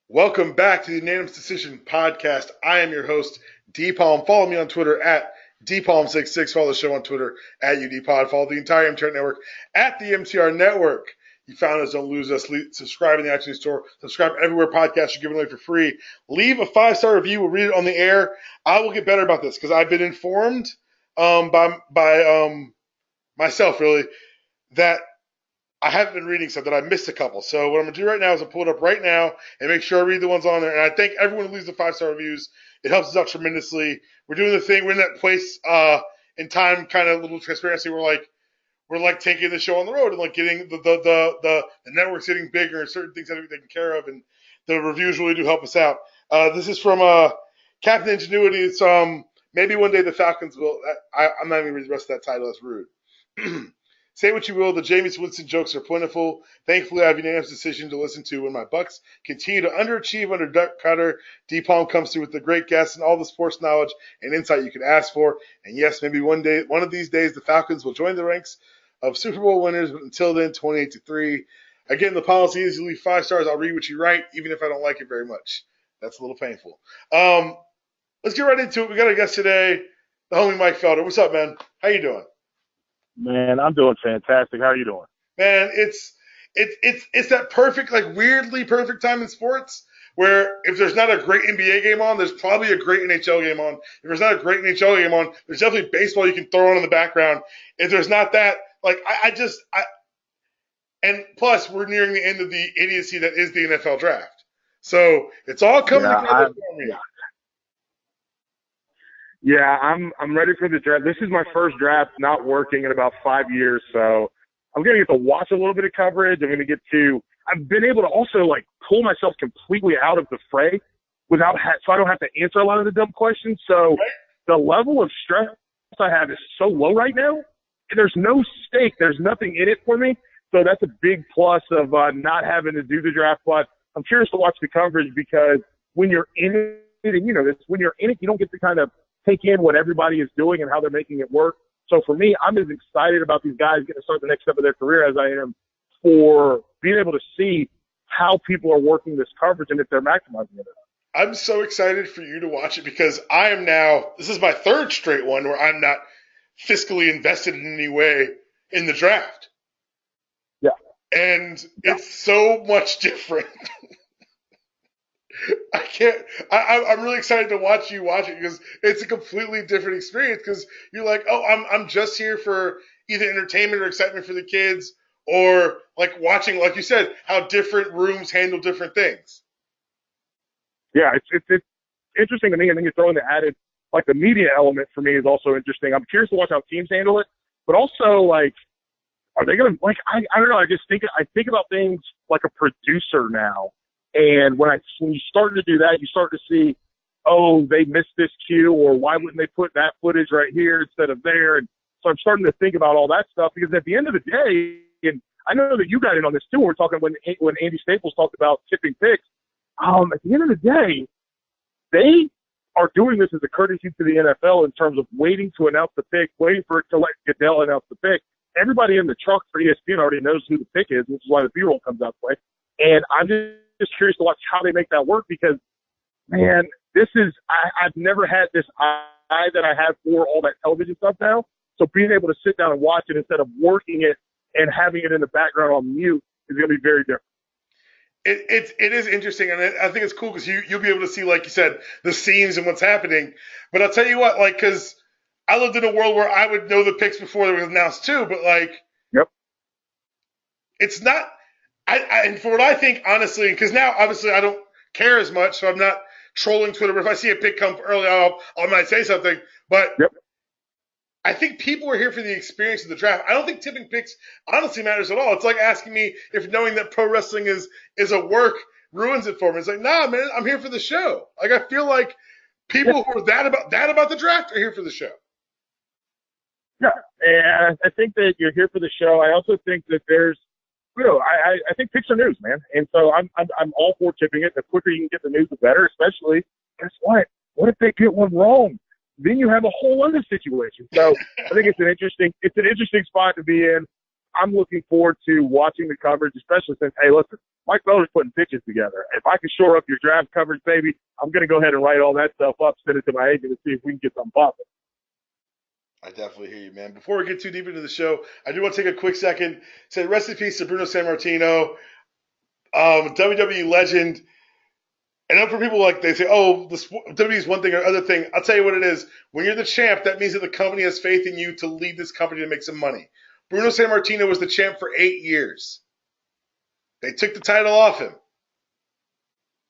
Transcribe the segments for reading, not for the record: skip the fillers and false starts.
Welcome back to the Unanimous Decision Podcast. I am your host, D-Palm. Follow me on Twitter at DPalm66. Follow the show on Twitter at UDPod. Follow the entire MTR Network at the MTR Network. You found us, don't lose us. Subscribe in the iTunes Store. Subscribe everywhere podcasts are given away for free. Leave a 5-star review. We'll read it on the air. I will get better about this because I've been informed by myself, really, that I haven't been reading stuff, that I missed a couple. So what I'm going to do right now is I'll pull it up right now and make sure I read the ones on there. And I thank everyone who leaves the 5-star reviews. It helps us out tremendously. We're doing the thing. We're in that place in time, kind of a little transparency. We're like taking the show on the road and like getting the networks getting bigger and certain things that we taken care of. And the reviews really do help us out. This is from Captain Ingenuity. It's maybe one day the Falcons will. I'm not even reading the rest of that title. That's rude. Say what you will, the Jameis Winston jokes are plentiful. Thankfully, I have a unanimous decision to listen to when my Bucks continue to underachieve under Duck Cutter. D-Palm comes through with the great guests and all the sports knowledge and insight you could ask for. And yes, maybe one of these days, the Falcons will join the ranks of Super Bowl winners. But until then, 28-3. Again, the policy is you leave 5 stars. I'll read what you write, even if I don't like it very much. That's a little painful. Let's get right into it. We got a guest today, the homie Mike Felder. What's up, man? How you doing? Man, I'm doing fantastic. How are you doing? Man, it's that perfect, like weirdly perfect time in sports where if there's not a great NBA game on, there's probably a great NHL game on. If there's not a great NHL game on, there's definitely baseball you can throw on in the background. If there's not that, like and plus we're nearing the end of the idiocy that is the NFL draft. So it's all coming together for me. Yeah, I'm ready for the draft. This is my first draft not working in about 5 years, so I'm going to get to watch a little bit of coverage. I've been able to also like pull myself completely out of the fray so I don't have to answer a lot of the dumb questions. So the level of stress I have is so low right now. And there's no stake. There's nothing in it for me. So that's a big plus of not having to do the draft. But I'm curious to watch the coverage because when you're in it, and you know this, when you're in it, you don't get to kind of take in what everybody is doing and how they're making it work. So for me, I'm as excited about these guys getting to start the next step of their career as I am for being able to see how people are working this coverage and if they're maximizing it. I'm so excited for you to watch it because this is my third straight one where I'm not fiscally invested in any way in the draft. Yeah. And it's so much different. I'm really excited to watch you watch it because it's a completely different experience because you're like, oh, I'm just here for either entertainment or excitement for the kids or like watching, like you said, how different rooms handle different things. Yeah, it's interesting to me. And then you throw in the added, like the media element for me is also interesting. I'm curious to watch how teams handle it, but also like, are they going to, like, I don't know. I think about things like a producer now. And when you start to do that, you start to see, oh, they missed this cue, or why wouldn't they put that footage right here instead of there? And so I'm starting to think about all that stuff because at the end of the day, and I know that you got in on this too. We're talking when Andy Staples talked about tipping picks. At the end of the day, they are doing this as a courtesy to the NFL in terms of waiting to announce the pick, waiting for it to let Goodell announce the pick. Everybody in the truck for ESPN already knows who the pick is, which is why the B-roll comes out the way. And I'm just curious to watch how they make that work because, man, I've never had this eye that I have for all that television stuff now. So being able to sit down and watch it instead of working it and having it in the background on mute is going to be very different. It is interesting, and I think it's cool because you'll be able to see, like you said, the scenes and what's happening. But I'll tell you what, like, because I lived in a world where I would know the picks before they were announced too, but like, yep, it's not. And for what I think, honestly, because now obviously I don't care as much, so I'm not trolling Twitter. But if I see a pick come early, I might say something. But yep. I think people are here for the experience of the draft. I don't think tipping picks honestly matters at all. It's like asking me if knowing that pro wrestling is a work ruins it for me. It's like, nah, man, I'm here for the show. Like I feel like people who are that about the draft are here for the show. Yeah, and I think that you're here for the show. I also think that there's, I think picks are news, man. And so I'm all for tipping it. The quicker you can get the news, the better. Especially, guess what? What if they get one wrong? Then you have a whole other situation. So I think it's an interesting spot to be in. I'm looking forward to watching the coverage, especially since, hey, listen, Mike Felder's putting pitches together. If I can shore up your draft coverage, baby, I'm going to go ahead and write all that stuff up, send it to my agent, and see if we can get something popping. I definitely hear you, man. Before we get too deep into the show, I do want to take a quick second. Say rest in peace to Bruno Sammartino, WWE legend. And then for people like they say, oh, the WWE is one thing or other thing. I'll tell you what it is. When you're the champ, that means that the company has faith in you to lead this company to make some money. Bruno Sammartino was the champ for 8 years. They took the title off him.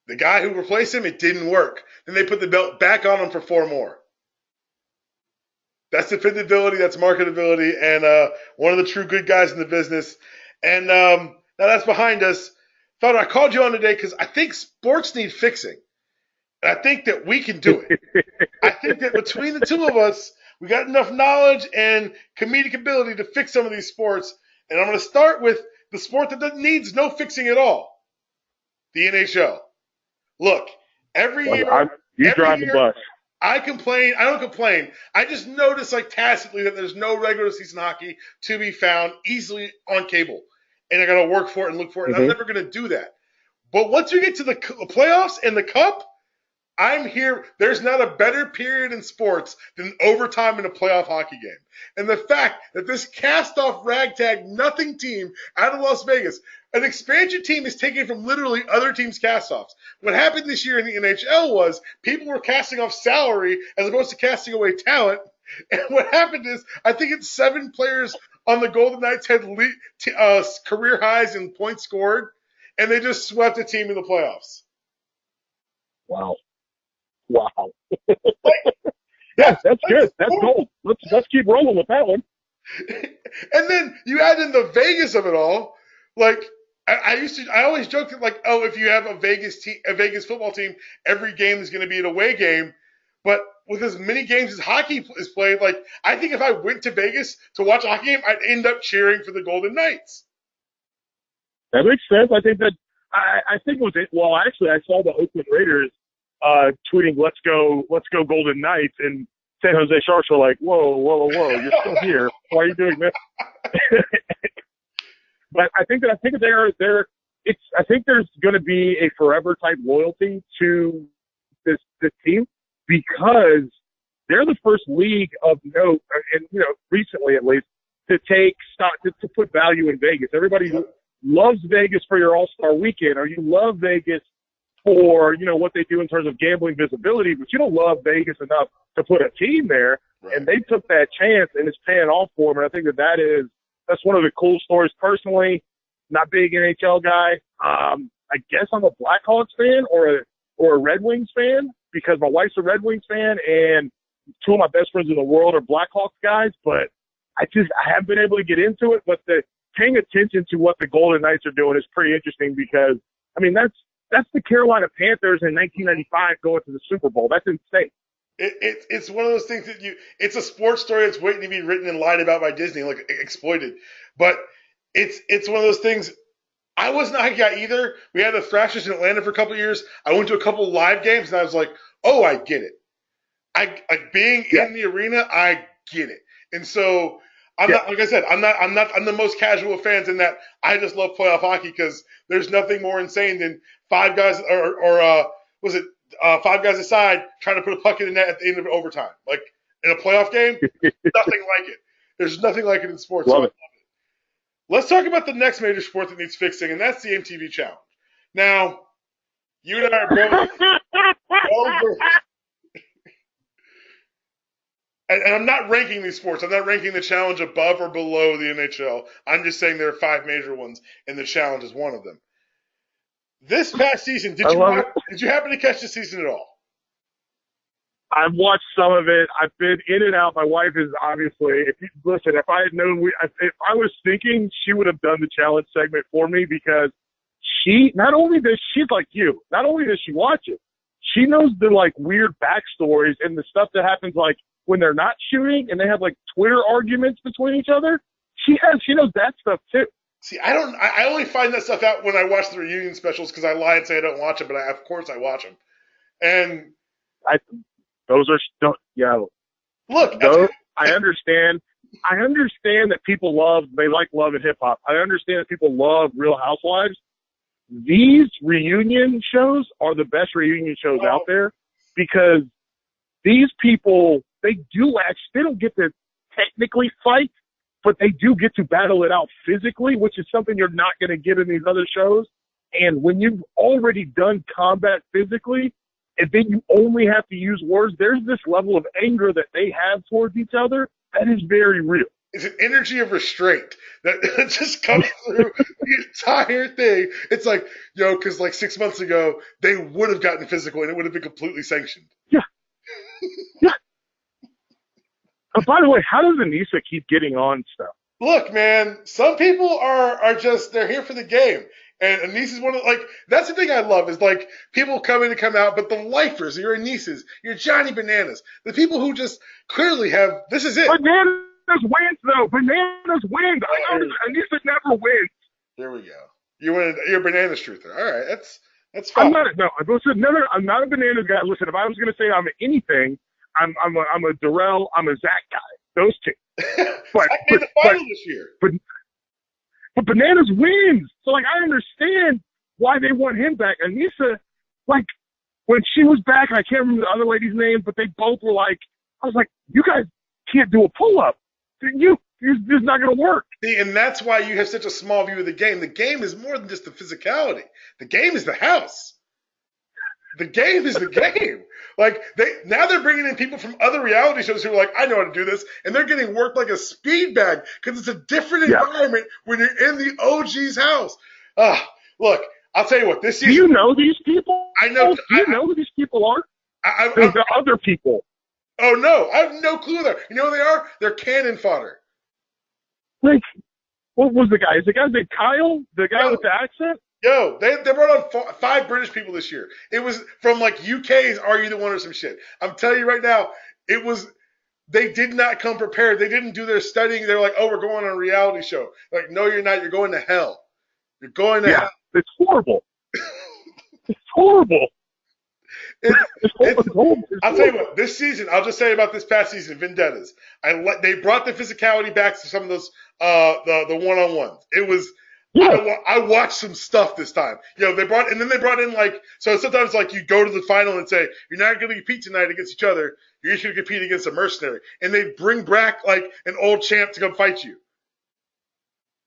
The guy who replaced him, it didn't work. Then they put the belt back on him for 4 more. That's dependability, that's marketability, and one of the true good guys in the business. And now that's behind us. Felder, I called you on today because I think sports need fixing. And I think that we can do it. I think that between the two of us, we got enough knowledge and comedic ability to fix some of these sports. And I'm going to start with the sport that needs no fixing at all, the NHL. Look, every year, you drive the bus. I complain. I don't complain. I just notice, like, tacitly that there's no regular season hockey to be found easily on cable. And I got to work for it and look for it. And I'm never going to do that. But once you get to the playoffs and the cup, I'm here. There's not a better period in sports than overtime in a playoff hockey game. And the fact that this cast-off ragtag nothing team out of Las Vegas, an expansion team is taken from literally other teams' cast-offs. What happened this year in the NHL was people were casting off salary as opposed to casting away talent. And what happened is, I think it's 7 players on the Golden Knights had career highs in points scored, and they just swept the team in the playoffs. Wow. Yeah, that's good. That's gold. Let's keep rolling with that one. And then you add in the Vegas of it all. Like I always joke that, like, oh, if you have a Vegas football team, every game is going to be an away game. But with as many games as hockey is played, like, I think if I went to Vegas to watch a hockey game, I'd end up cheering for the Golden Knights. That makes sense. I think that I think it was it. Well, actually, I saw the Oakland Raiders tweeting, "Let's go Golden Knights," and San Jose Sharks were like, "Whoa, you're still here. Why are you doing this?" But I think that I think there's going to be a forever type loyalty to this team, because they're the first league of note, and recently at least, to take stock to put value in Vegas. Everybody loves Vegas for your All-Star weekend, or you love Vegas for what they do in terms of gambling visibility, but you don't love Vegas enough to put a team there. Right. And they took that chance, and it's paying off for them. And I think that's one of the cool stories. Personally, not big NHL guy. I guess I'm a Blackhawks fan or a Red Wings fan, because my wife's a Red Wings fan, and 2 of my best friends in the world are Blackhawks guys. But I haven't been able to get into it. But paying attention to what the Golden Knights are doing is pretty interesting, because that's the Carolina Panthers in 1995 going to the Super Bowl. That's insane. It's one of those things that it's a sports story that's waiting to be written and lied about by Disney, like exploited. But it's one of those things. I wasn't a hockey guy either. We had the Thrashers in Atlanta for a couple of years. I went to a couple of live games, and I was like, oh, I get it. Being in the arena, I get it. And so I'm not, like I said, I'm the most casual of fans in that I just love playoff hockey, because there's nothing more insane than 5 guys was it 5 guys aside trying to put a puck in the net at the end of overtime. Like, in a playoff game, nothing like it. There's nothing like it in sports. Love it. Let's talk about the next major sport that needs fixing, and that's the MTV Challenge. Now, you and I are both over. And I'm not ranking these sports. I'm not ranking the challenge above or below the NHL. I'm just saying there are 5 major ones, and the challenge is one of them. This past season, did you happen to catch the season at all? I've watched some of it. I've been in and out. My wife is obviously, if I had known, if I was thinking, she would have done the challenge segment for me, because she's like you. Not only does she watch it, she knows the like weird backstories and the stuff that happens like when they're not shooting and they have like Twitter arguments between each other. She knows that stuff too. See, I only find that stuff out when I watch the reunion specials, because I lie and say I don't watch them, but of course I watch them. And those are still, look, I understand I understand that they like love and hip hop. I understand that people love Real Housewives. These reunion shows are the best reunion shows out there because these people, they don't get to technically fight, but they do get to battle it out physically, which is something you're not going to get in these other shows. And when you've already done combat physically, and then you only have to use words, there's this level of anger that they have towards each other that is very real. It's an energy of restraint that just comes through the entire thing. It's like, because like 6 months ago, they would have gotten physical and it would have been completely sanctioned. Yeah. Yeah. By the way, how does Anissa keep getting on stuff? Look, man, some people are just, they're here for the game. And Anissa's one of, that's the thing I love is, people come in and come out, but the lifers, your Anissas, your Johnny Bananas, the people who just clearly have, this is it. Bananas wins, though. Bananas wins. Anissa never wins. Here we go. You're a Bananas truther. All right, that's fine. I'm not a Bananas guy. Listen, if I was going to say I'm anything, I'm a Darrell, I'm a Zach guy. Those two. But Zach made the final this year. But Bananas wins. So, I understand why they want him back. Anissa, when she was back, and I can't remember the other lady's name, but they both were I was like, you guys can't do a pull-up. It's just not going to work. See, and that's why you have such a small view of the game. The game is more than just the physicality. The game is the house. The game is the game. Now they're bringing in people from other reality shows who are like, I know how to do this, and they're getting worked like a speed bag because it's a different environment when you're in the OG's house. Look, I'll tell you what, this season. Do you know these people? I know. Do you know who these people are? They're other people. Oh, no. I have no clue there. You know who they are? They're cannon fodder. What was the guy? Is the guy named Kyle? The guy with the accent? They brought on 5 British people this year. It was from UK's Are You the One or some shit. I'm telling you right now, they did not come prepared. They didn't do their studying. They're like, oh, we're going on a reality show. No, you're not. You're going to hell. You're going to hell. It's horrible. It's horrible. I'll tell you what, this season, I'll just say about this past season, Vendettas. They brought the physicality back to some of those, the one-on-ones. It was, I watched some stuff this time. They brought in so sometimes you go to the final and say, you're not going to compete tonight against each other. You're just going to compete against a mercenary. And they bring back an old champ to come fight you.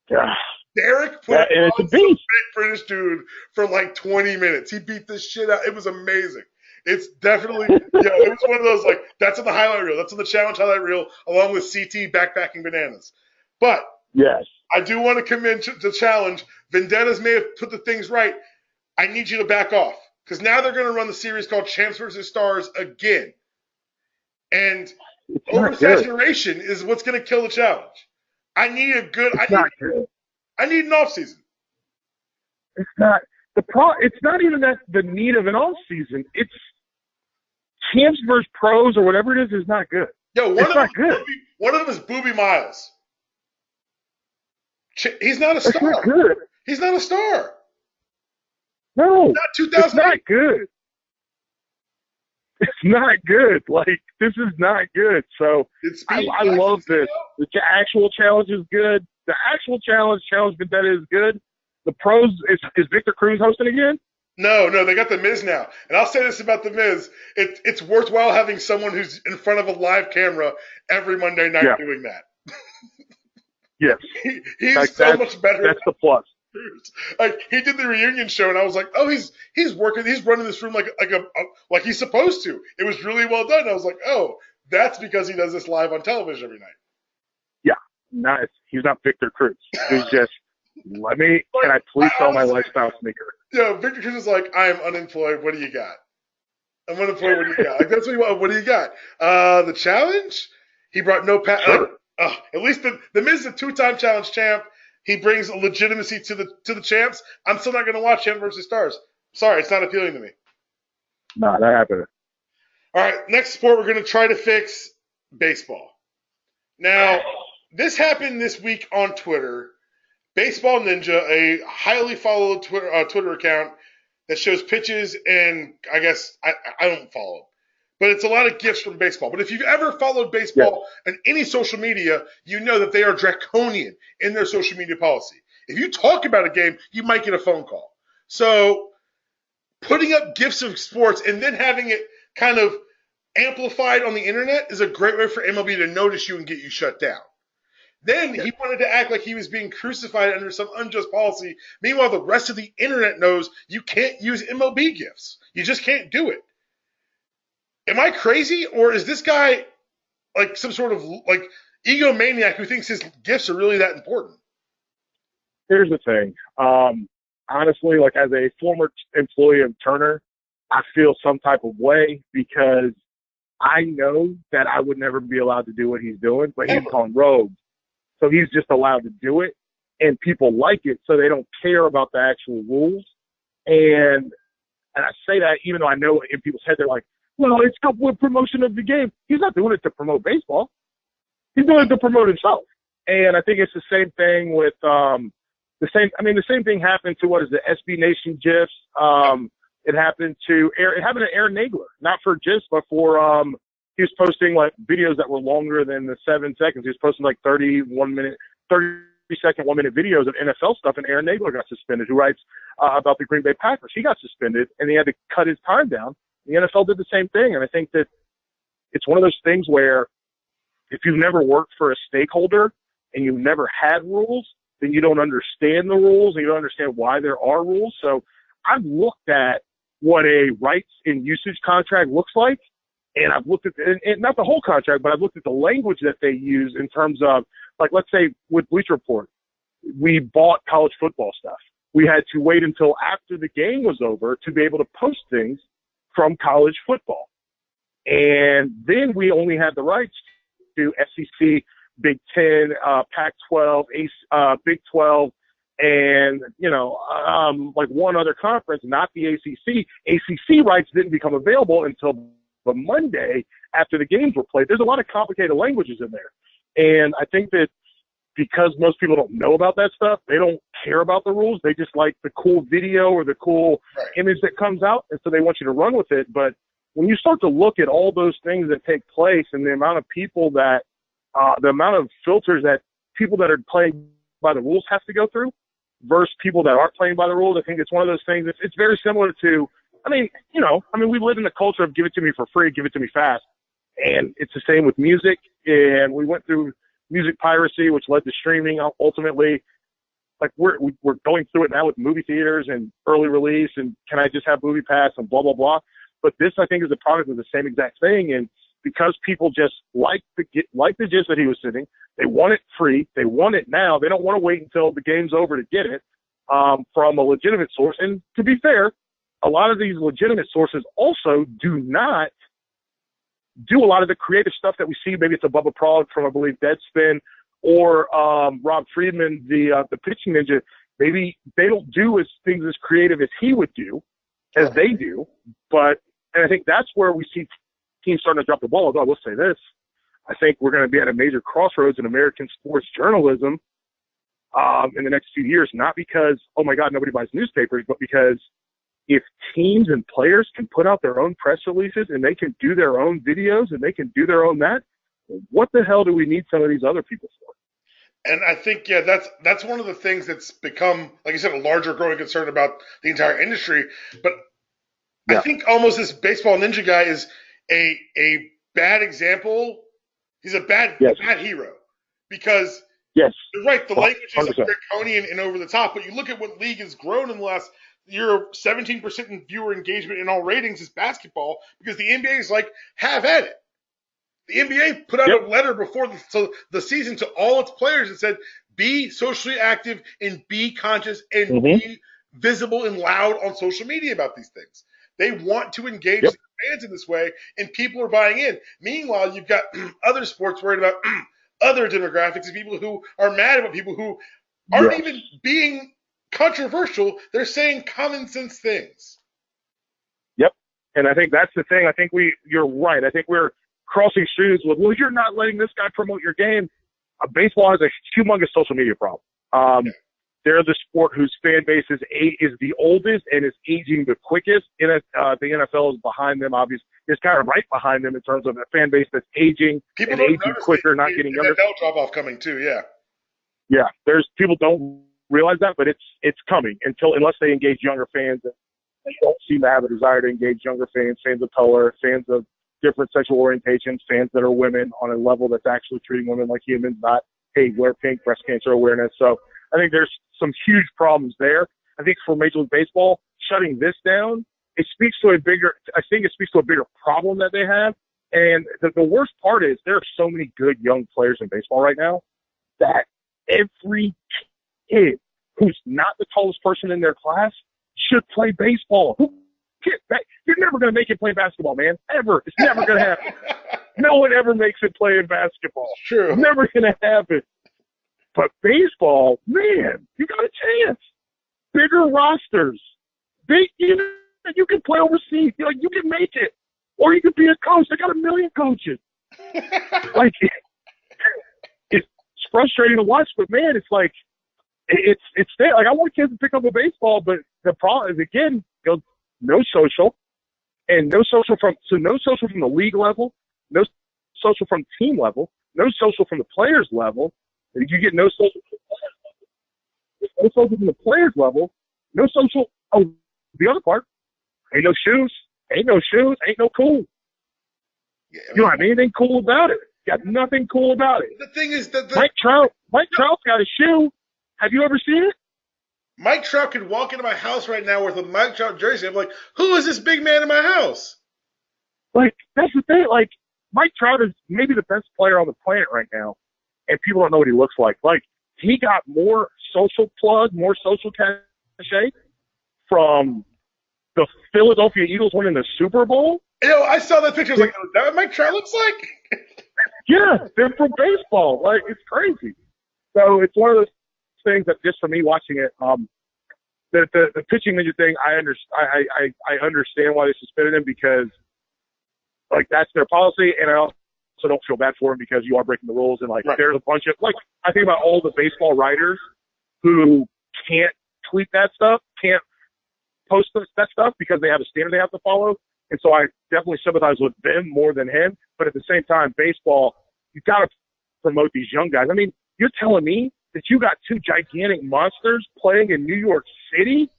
Yeah. Derek put on some big British dude for 20 minutes. He beat this shit out. It was amazing. It's definitely, it was one of those, that's on the highlight reel. That's on the challenge highlight reel, along with CT backpacking Bananas. But yes, I do want to commend the challenge. Vendettas may have put the things right. I need you to back off. Because now they're going to run the series called Champs vs. Stars again. And oversaturation is what's going to kill the challenge. I need I need an off season. It's not it's not even that the need of an off season. It's Champs versus Pros or whatever it is not good. One of them is Booby Miles. He's not a star. Not good. He's not a star. No, not 2000. It's not good. It's not good. This is not good. So I love this. The actual challenge is good. The actual challenge Vendetta is good. The Pros, is Victor Cruz hosting again? No, they got The Miz now. And I'll say this about The Miz. It's worthwhile having someone who's in front of a live camera every Monday night doing that. Yes. He's so much better. That's the plus. He did the reunion show, and I was like, oh, he's working. He's running this room like he's supposed to. It was really well done. I was like, oh, that's because he does this live on television every night. Yeah. Nice. He's not Victor Cruz. He's just, can I please sell my lifestyle sneaker? Victor Cruz is like, I am unemployed. What do you got? I'm unemployed. What do you got? That's what you want. What do you got? The challenge? He brought no Sure. At least the Miz is a 2-time challenge champ. He brings a legitimacy to the champs. I'm still not going to watch Champs vs. Stars. Sorry, it's not appealing to me. No, not happening. All right, next sport we're going to try to fix, baseball. Now, this happened this week on Twitter. Baseball Ninja, a highly followed Twitter account that shows pitches, and I guess I don't follow. but it's a lot of gifts from baseball. But if you've ever followed baseball on any social media, you know that they are draconian in their social media policy. If you talk about a game, you might get a phone call. So putting up gifs of sports and then having it kind of amplified on the internet is a great way for MLB to notice you and get you shut down. Then he wanted to act like he was being crucified under some unjust policy. Meanwhile, the rest of the internet knows you can't use MLB gifts. You just can't do it. Am I crazy, or is this guy like some sort of like egomaniac who thinks his gifts are really that important? Here's the thing. Honestly, like as a former employee of Turner, I feel some type of way because I know that I would never be allowed to do what he's doing, but he's on rogue. So he's just allowed to do it, and people like it, so they don't care about the actual rules. And I say that even though I know in people's head they're like, well, it's with promotion of the game. He's not doing it to promote baseball. He's doing it to promote himself. And I think it's the same thing with the same thing happened to what is the SB Nation GIFs. It happened to Aaron Nagler, not for GIFs, but for he was posting like videos that were longer than the 7 seconds. He was posting like 30-second, 1 minute videos of NFL stuff, and Aaron Nagler got suspended, who writes about the Green Bay Packers. He got suspended, and he had to cut his time down. The NFL did the same thing, and I think that it's one of those things where if you've never worked for a stakeholder and you've never had rules, then you don't understand the rules, and you don't understand why there are rules. So I've looked at what a rights and usage contract looks like, and I've looked at and not the whole contract, but I've looked at the language that they use in terms of, like, let's say with Bleacher Report, we bought college football stuff. We had to wait until after the game was over to be able to post things from college football. And then we only had the rights to SEC, Big Ten, Pac-12, Big 12, and, like one other conference, not the ACC. ACC rights didn't become available until the Monday after the games were played. There's a lot of complicated languages in there. And I think that because most people don't know about that stuff, they don't care about the rules. They just like the cool video or the cool image that comes out, and so they want you to run with it. But when you start to look at all those things that take place and the amount of people that the amount of filters that people that are playing by the rules have to go through versus people that aren't playing by the rules, I think it's one of those things. It's very similar to, we live in the culture of give it to me for free, give it to me fast. And it's the same with music. And we went through music piracy, which led to streaming ultimately. Like we're going through it now with movie theaters and early release and can I just have Movie Pass and blah, blah, blah. But this, I think, is a product of the same exact thing. And because people just like the gist that he was sitting, they want it free. They want it now. They don't want to wait until the game's over to get it from a legitimate source. And to be fair, a lot of these legitimate sources also do not do a lot of the creative stuff that we see. Maybe it's a Bubba Prague from, I believe, Deadspin, or Rob Friedman, the pitching ninja. Maybe they don't do things as creative as he would do, as they do. And I think that's where we see teams starting to drop the ball. Although I will say this, I think we're going to be at a major crossroads in American sports journalism in the next few years, not because, oh my God, nobody buys newspapers, but because if teams and players can put out their own press releases and they can do their own videos and they can do their own that, what the hell do we need some of these other people for? And I think, that's one of the things that's become, like I said, a larger growing concern about the entire industry. But I think almost this baseball ninja guy is a bad example. He's a bad hero because you're right. The language is draconian and over the top, but you look at what league has grown in the last year, 17% in viewer engagement in all ratings is basketball because the NBA is like, have at it. The NBA put out a letter before the season to all its players and said, be socially active and be conscious and be visible and loud on social media about these things. They want to engage the fans in this way, and people are buying in. Meanwhile, you've got other sports worried about other demographics and people who are mad about people who aren't even being controversial. They're saying common sense things. Yep. And I think that's the thing. I think you're right. I think we're crossing streams with, well, you're not letting this guy promote your game. Baseball has a humongous social media problem. they're the sport whose fan base is the oldest and is aging the quickest. The NFL is behind them, obviously. It's kind of right behind them in terms of a fan base that's aging People and don't aging notice quicker, not getting younger. NFL drop-off coming too, yeah. Yeah, people don't realize that, but it's coming unless they engage younger fans. They don't seem to have a desire to engage younger fans of color, fans of different sexual orientations, fans that are women on a level that's actually treating women like humans, not, hey, wear pink, breast cancer awareness. So I think there's some huge problems there. I think for Major League Baseball, shutting this down, it speaks to a bigger problem that they have. And the worst part is there are so many good young players in baseball right now that every kid who's not the tallest person in their class should play baseball. You're never going to make it play basketball, man. Ever. It's never going to happen. No one ever makes it play in basketball. True. It's never going to happen. But baseball, man, you got a chance. Bigger rosters. You can play overseas. You can make it. Or you could be a coach. They got 1 million coaches. Like, it's frustrating to watch, but man, it's like, it's there. Like, I want kids to pick up a baseball, but the problem is, again, no social, and no social from the league level, no social from the team level, no social from the players level. You get no social from the players level, no social. Oh, the other part, ain't no shoes, ain't no cool. Yeah, you don't have anything cool about it. Got nothing cool about it. The thing is that Mike Trout's got a shoe. Have you ever seen it? Mike Trout could walk into my house right now with a Mike Trout jersey. I'm like, who is this big man in my house? Like, that's the thing. Like, Mike Trout is maybe the best player on the planet right now, and people don't know what he looks like. Like, he got more social plug, more social cachet from the Philadelphia Eagles winning the Super Bowl. I saw that picture. I was like, is that what Mike Trout looks like? Yeah, they're from baseball. Like, it's crazy. So it's one of those things that just for me watching it, the pitching ninja thing, I understand why they suspended him because, like, that's their policy, and I also don't feel bad for him because you are breaking the rules, and like right. There's a bunch of I think about all the baseball writers who can't tweet that stuff, can't post that stuff because they have a standard they have to follow, and so I definitely sympathize with them more than him. But at the same time, baseball, you've got to promote these young guys. I mean, you're telling me that you got two gigantic monsters playing in New York City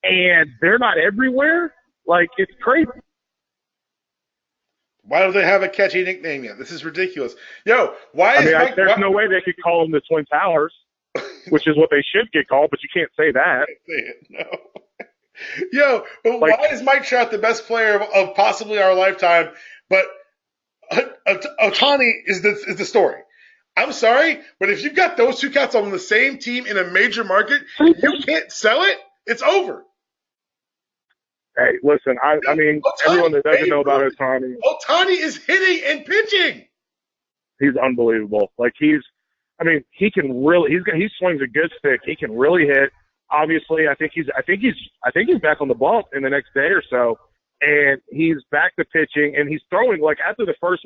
and they're not everywhere? Like, it's crazy. Why don't they have a catchy nickname yet? This is ridiculous. There's no way they could call them the Twin Towers, which is what they should get called, but you can't say that. No. Why is Mike Trout the best player of possibly our lifetime, but Ohtani is the story? I'm sorry, but if you've got those two cats on the same team in a major market, you can't sell it. It's over. Hey, listen, I mean, everyone that doesn't know about Ohtani is hitting and pitching. He's unbelievable. Like, he swings a good stick. He can really hit. Obviously, I think he's back on the bump in the next day or so, and he's back to pitching, and he's throwing like after the first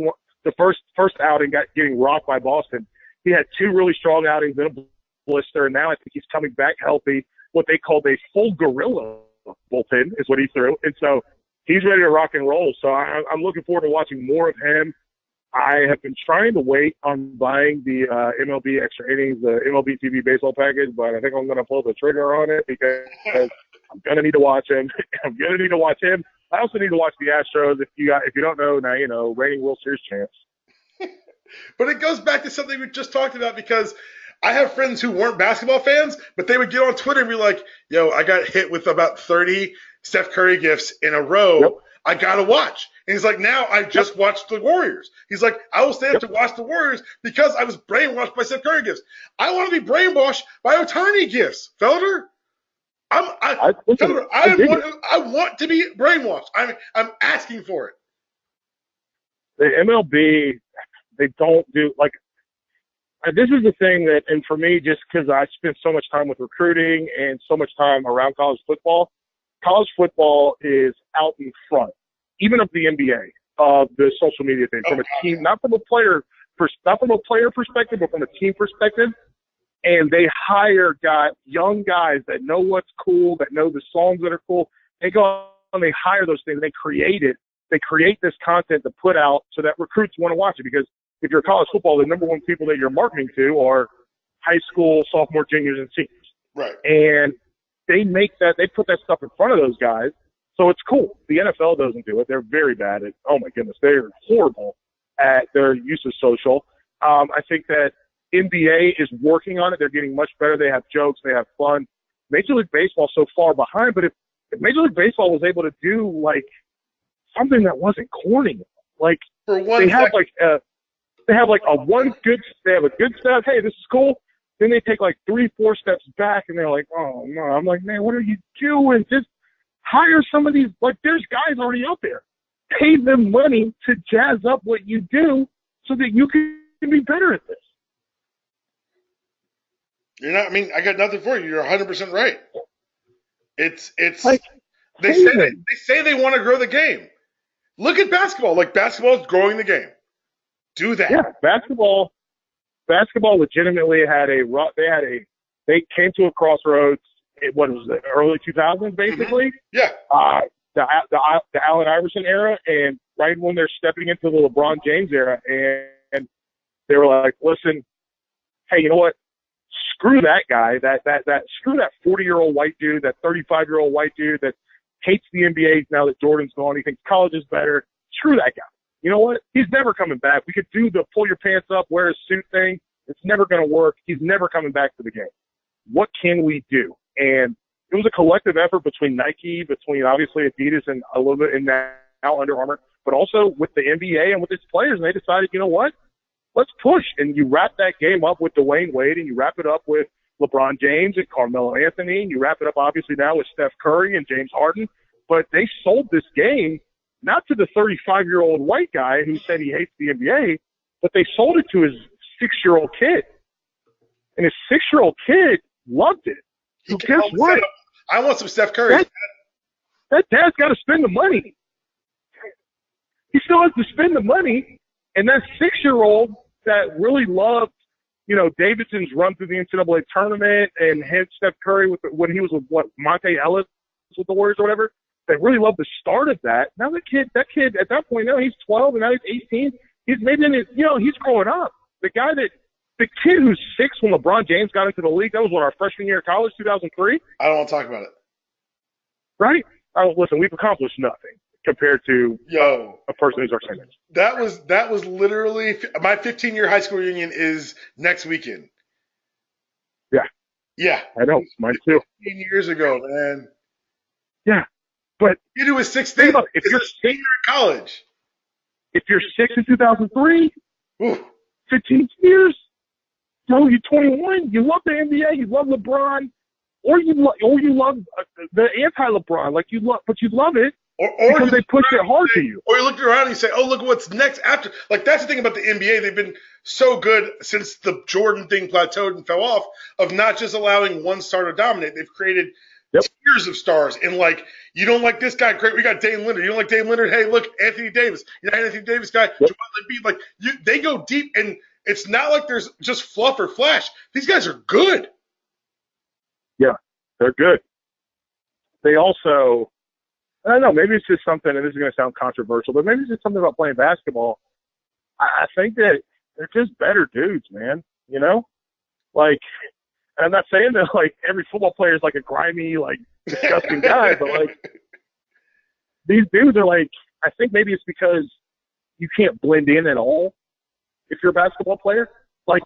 outing getting rocked by Boston. He had two really strong outings in a blister, and now I think he's coming back healthy. What they called a full gorilla bullpen is what he threw, and so he's ready to rock and roll. So I'm looking forward to watching more of him. I have been trying to wait on buying the MLB extra innings, the MLB TV baseball package, but I think I'm going to pull the trigger on it because I'm going to need to watch him. I also need to watch the Astros. If you don't know, now you know, reigning World Series champs. But it goes back to something we just talked about because I have friends who weren't basketball fans, but they would get on Twitter and be like, yo, I got hit with about 30 Steph Curry gifts in a row. Yep. I got to watch. And he's like, now I just watched the Warriors. He's like, I will stay up to watch the Warriors because I was brainwashed by Steph Curry gifts. I want to be brainwashed by Ohtani gifts. Felder, I want to be brainwashed. I'm asking for it. The MLB, they don't do – like, this is the thing that – and for me, just because I spent so much time with recruiting and so much time around college football is out in front, even of the NBA, of the social media thing, from a team, not from a player perspective, but from a team perspective. and they hire young guys that know what's cool, that know the songs that are cool. They go and they hire those things. They create it. They create this content to put out so that recruits want to watch it. Because if you're college football, the number one people that you're marketing to are high school, sophomore, juniors, and seniors. Right. And they put that stuff in front of those guys. So it's cool. The NFL doesn't do it. They're very bad at, oh my goodness, they're horrible at their use of social. I think that NBA is working on it. They're getting much better. They have jokes. They have fun. Major League Baseball so far behind, but if Major League Baseball was able to do like something that wasn't corny, like For one they have second. they have a good step. Hey, this is cool. Then they take like 3-4 steps back and they're like, oh no. I'm like, man, what are you doing? Just hire some of these, like there's guys already out there. Pay them money to jazz up what you do so that you can be better at this. You're not. I mean, I got nothing for you. You're 100% right. It's Like, they say they want to grow the game. Look at basketball. Like basketball is growing the game. Do that. Yeah, basketball legitimately they came to a crossroads. What was it, early 2000s, basically? Mm-hmm. Yeah. The Allen Iverson era, and right when they're stepping into the LeBron James era, and they were like, listen, hey, you know what? Screw that guy, screw that 40-year-old white dude, that 35-year-old white dude that hates the NBA now that Jordan's gone. He thinks college is better. Screw that guy. You know what? He's never coming back. We could do the pull your pants up, wear a suit thing. It's never going to work. He's never coming back to the game. What can we do? And it was a collective effort between Nike, between obviously Adidas and a little bit in now Under Armour, but also with the NBA and with its players. And they decided, you know what? Let's push. And you wrap that game up with Dwayne Wade, and you wrap it up with LeBron James and Carmelo Anthony, and you wrap it up obviously now with Steph Curry and James Harden. But they sold this game not to the 35-year-old white guy who said he hates the NBA, but they sold it to his 6-year-old kid. And his 6-year-old kid loved it. So guess what? I want some Steph Curry. That dad's got to spend the money. He still has to spend the money. And that 6-year-old that really loved, Davidson's run through the NCAA tournament and had Steph Curry when he was with Monte Ellis with the Warriors or whatever, that really loved the start of that. Now that kid at that point, now he's 12 and now he's 18. He's maybe in his, he's growing up. The kid who's 6 when LeBron James got into the league, that was our freshman year of college, 2003. I don't want to talk about it. Right? Listen, we've accomplished nothing compared to a person who's our senior. That was literally my 15-year high school reunion is next weekend. Yeah. Yeah. I know. Mine too. 15 years ago, man. Yeah. But you do a 16. If you're senior in college. If you're 6 in 2003, Ooh. 15 years, you're 21. You love the NBA. You love LeBron, or you love the anti-LeBron. Like you love it, or because they push it hard to you. Or you look around and you say, "Oh, look what's next after." Like that's the thing about the NBA. They've been so good since the Jordan thing plateaued and fell off of not just allowing one star to dominate. They've created tiers of stars. And like, you don't like this guy? Great, we got Dame Lillard. You don't like Dame Lillard? Hey, look, Anthony Davis. You're not an Anthony Davis guy. Joel Embiid. Like they go deep, and it's not like there's just fluff or flash. These guys are good. Yeah, they're good. They also, I don't know, maybe it's just something, and this is going to sound controversial, but maybe it's just something about playing basketball. I think that they're just better dudes, man. Like, I'm not saying that like every football player is like a grimy, like disgusting guy, but like these dudes are like, I think maybe it's because you can't blend in at all if you're a basketball player. Like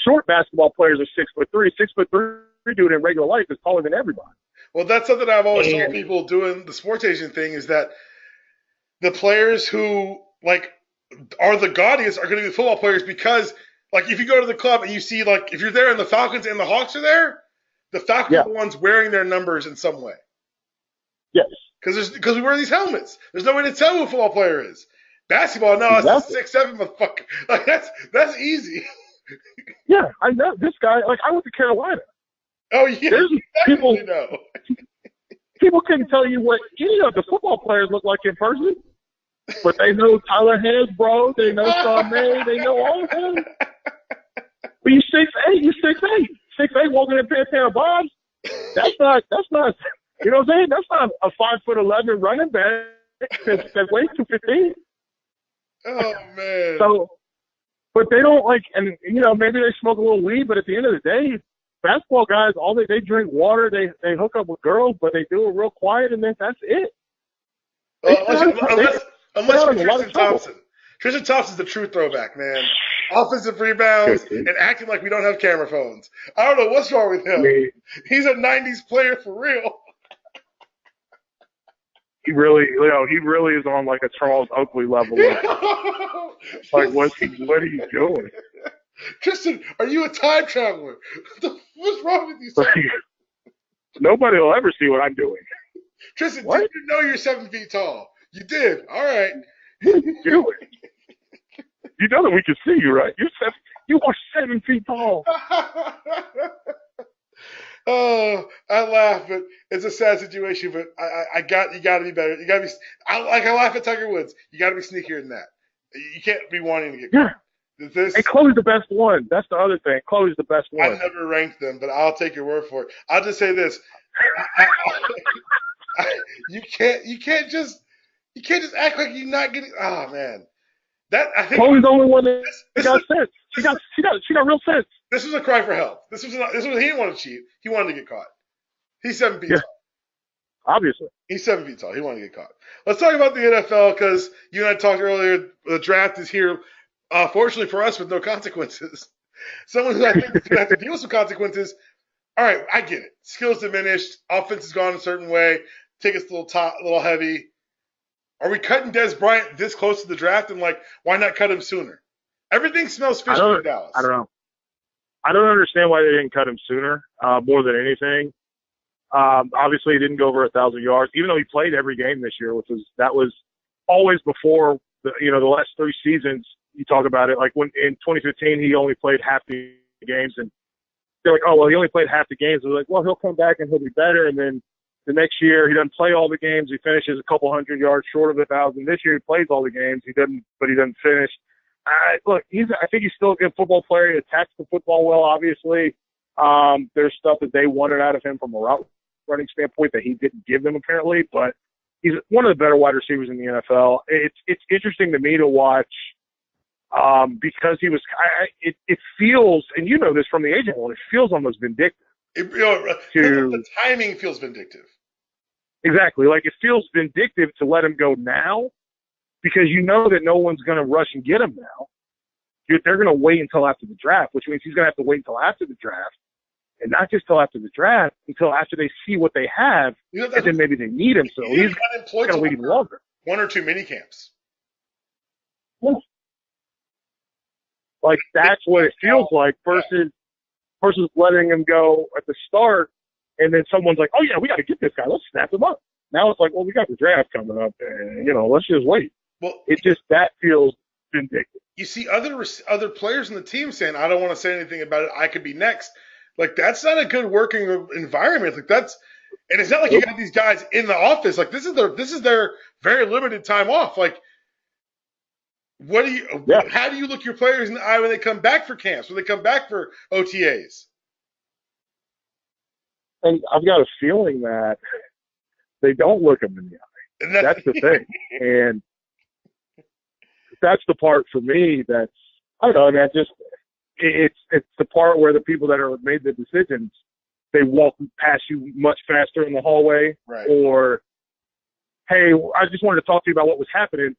short basketball players are 6'3". 6'3" dude in regular life is taller than everybody. Well, that's something I've always told people doing the sports agent thing is that the players who like are the gaudiest are going to be the football players because like if you go to the club and you see like if you're there and the Falcons and the Hawks are there, the Falcons are the ones wearing their numbers in some way. Yes. Because we wear these helmets. There's no way to tell who a football player is. Basketball, no, it's 6'7" motherfucker. Like that's easy. Yeah, I know this guy. Like I went to Carolina. Oh yeah, people couldn't tell you what any of the football players look like in person, but they know Tyler Hansbrough, they know Sean May, they know all of them. But you're 6'8", 6'8" walking in Pantana Bobs. That's not, you know what I'm saying? That's not a 5'11" running back that weighs 215. Oh, man. So, but they don't like, and you know, maybe they smoke a little weed, but at the end of the day, basketball guys, all they drink water, they hook up with girls, but they do it real quiet, and then that's it. Unless you're Tristan Thompson. Tristan Thompson's the true throwback, man. Offensive rebounds and acting like we don't have camera phones. I don't know what's wrong with him. He's a 90s player for real. He really is on like a Charles Oakley level. Like, what are you doing? Tristan, are you a time traveler? What's wrong with you, sir? Nobody will ever see what I'm doing. Tristan, did you know you're 7 feet tall? You did. All right. What are you doing? You know that we can see you, right? You are 7 feet tall. Oh, I laugh, but it's a sad situation. But you got to be better. You got to be. I laugh at Tiger Woods. You got to be sneakier than that. You can't be wanting to get caught. And Chloe's the best one. That's the other thing. Chloe's the best one. I never ranked them, but I'll take your word for it. I'll just say this: you can't just act like you're not getting. Oh man, I think Chloe's the only one that got sense. She got real sense. This was a cry for help. This was he didn't want to cheat. He wanted to get caught. He's 7 feet tall. Obviously. He's 7 feet tall. He wanted to get caught. Let's talk about the NFL because you and I talked earlier. The draft is here. Fortunately for us, with no consequences. Someone who I think is going to have to deal with some consequences. All right, I get it. Skills diminished. Offense has gone a certain way. Tickets a little heavy. Are we cutting Dez Bryant this close to the draft? And, why not cut him sooner? Everything smells fishy in Dallas. I don't know. I don't understand why they didn't cut him sooner, more than anything. Obviously, he didn't go over 1,000 yards, even though he played every game this year, that was always before the last 3 seasons. You talk about it, like when in 2015 he only played half the games, and they're like, oh well, he only played half the games. They're like, well, he'll come back and he'll be better. And then the next year he doesn't play all the games. He finishes a couple hundred yards short of 1,000. This year he plays all the games. He doesn't finish. Look, I think he's still a good football player. He attacks the football well, obviously. There's stuff that they wanted out of him from a route running standpoint that he didn't give them apparently, but he's one of the better wide receivers in the NFL. It's interesting to me to watch. Because he was, it feels, and you know this from the agent world, it feels almost vindictive. The timing feels vindictive. Exactly. Like it feels vindictive to let him go now because you know that no one's going to rush and get him now. They're going to wait until after the draft, which means he's going to have to wait until after the draft. And not just till after the draft, until after they see what they have, and then maybe they need him. So he's going to wait even longer. 1 or 2 mini camps. Yeah. Like that's what it feels like versus letting him go at the start and then someone's like, oh yeah, we got to get this guy. Let's snap him up. Now it's like, well, we got the draft coming up and, let's just wait. Well, that feels vindictive. You see other players in the team saying, I don't want to say anything about it. I could be next. Like that's not a good working environment. Like and it's not like you got these guys in the office. Like this is their very limited time off. Like, how do you look your players in the eye when they come back for camps, when they come back for OTAs? And I've got a feeling that they don't look them in the eye. That's the thing. And that's the part for me that's, I don't know, man, it's the part where the people that are made the decisions, they walk past you much faster in the hallway. Right. Or, hey, I just wanted to talk to you about what was happening.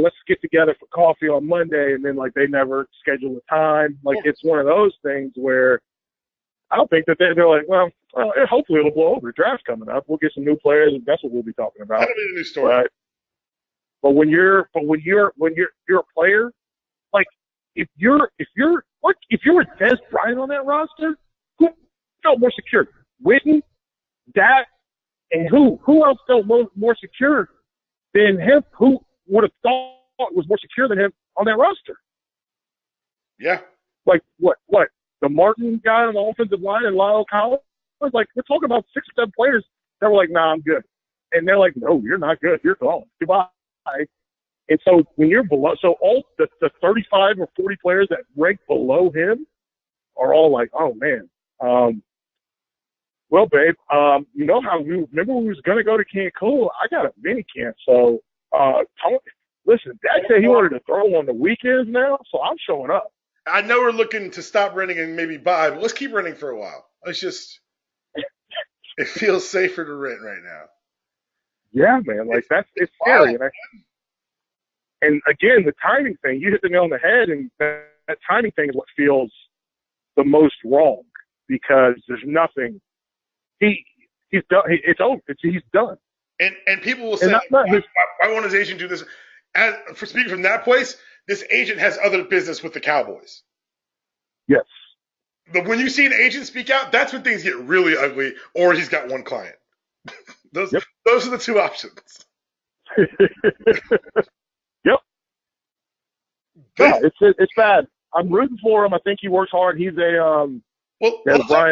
Let's get together for coffee on Monday, and then they never schedule a time. It's one of those things where I don't think that they're like, well, hopefully it'll blow over. Draft's coming up. We'll get some new players, and that's what we'll be talking about. That'll be a new story. But when you're a player, if you're Dez Bryant on that roster, who felt more secure? Witten, Dak, and who else felt more secure than him? Who would have thought was more secure than him on that roster? Yeah. What? The Martin guy on the offensive line and Lyle Collins? We're talking about 6 or 7 players that were like, nah, I'm good. And they're like, no, you're not good. You're gone. Goodbye. And so when you're below, so all the 35 or 40 players that rank below him are all like, oh, man, Well, babe, you know how remember we was gonna go to Cancun? I got a mini camp, so listen, Dad said he wanted to throw on the weekends now, so I'm showing up. I know we're looking to stop renting and maybe buy, but let's keep renting for a while. It feels safer to rent right now. Yeah, man, like it's scary. And again, the timing thing, you hit the nail on the head, and that timing thing is what feels the most wrong because there's nothing. He's done. It's over. He's done. And people will say, why won't his agent do this? For speaking from that place, this agent has other business with the Cowboys. Yes. But when you see an agent speak out, that's when things get really ugly, or he's got one client. Those are the two options. Yep. Yeah, it's bad. I'm rooting for him. I think he works hard. He's Brian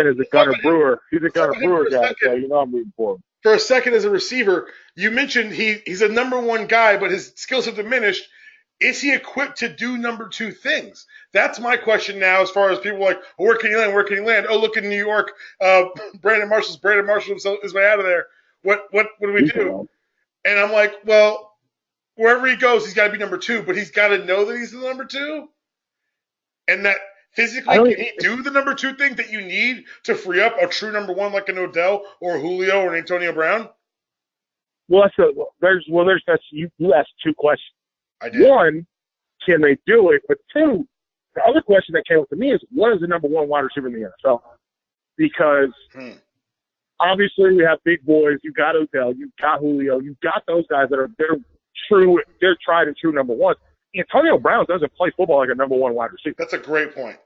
is a Gunner Brewer. He's a Gunner Brewer guy, so I'm rooting for him. For a second, as a receiver, you mentioned he's a number one guy, but his skills have diminished. Is he equipped to do number two things? That's my question now, as far as people like, where can he land? Where can he land? Oh, look in New York. Brandon Marshall his way out of there. What do we do? And I'm like, well, wherever he goes, he's got to be number two, but he's got to know that he's the number two. And that physically, can he do the number two thing that you need to free up a true number one like an Odell or a Julio or an Antonio Brown? Well, you asked two questions. I did. One, can they do it? But two, the other question that came up to me is, what is the number one wide receiver in the NFL? Because obviously we have big boys. You got Odell, you got Julio, you got those guys that they're tried and true number one. Antonio Brown doesn't play football like a number one wide receiver. That's a great point.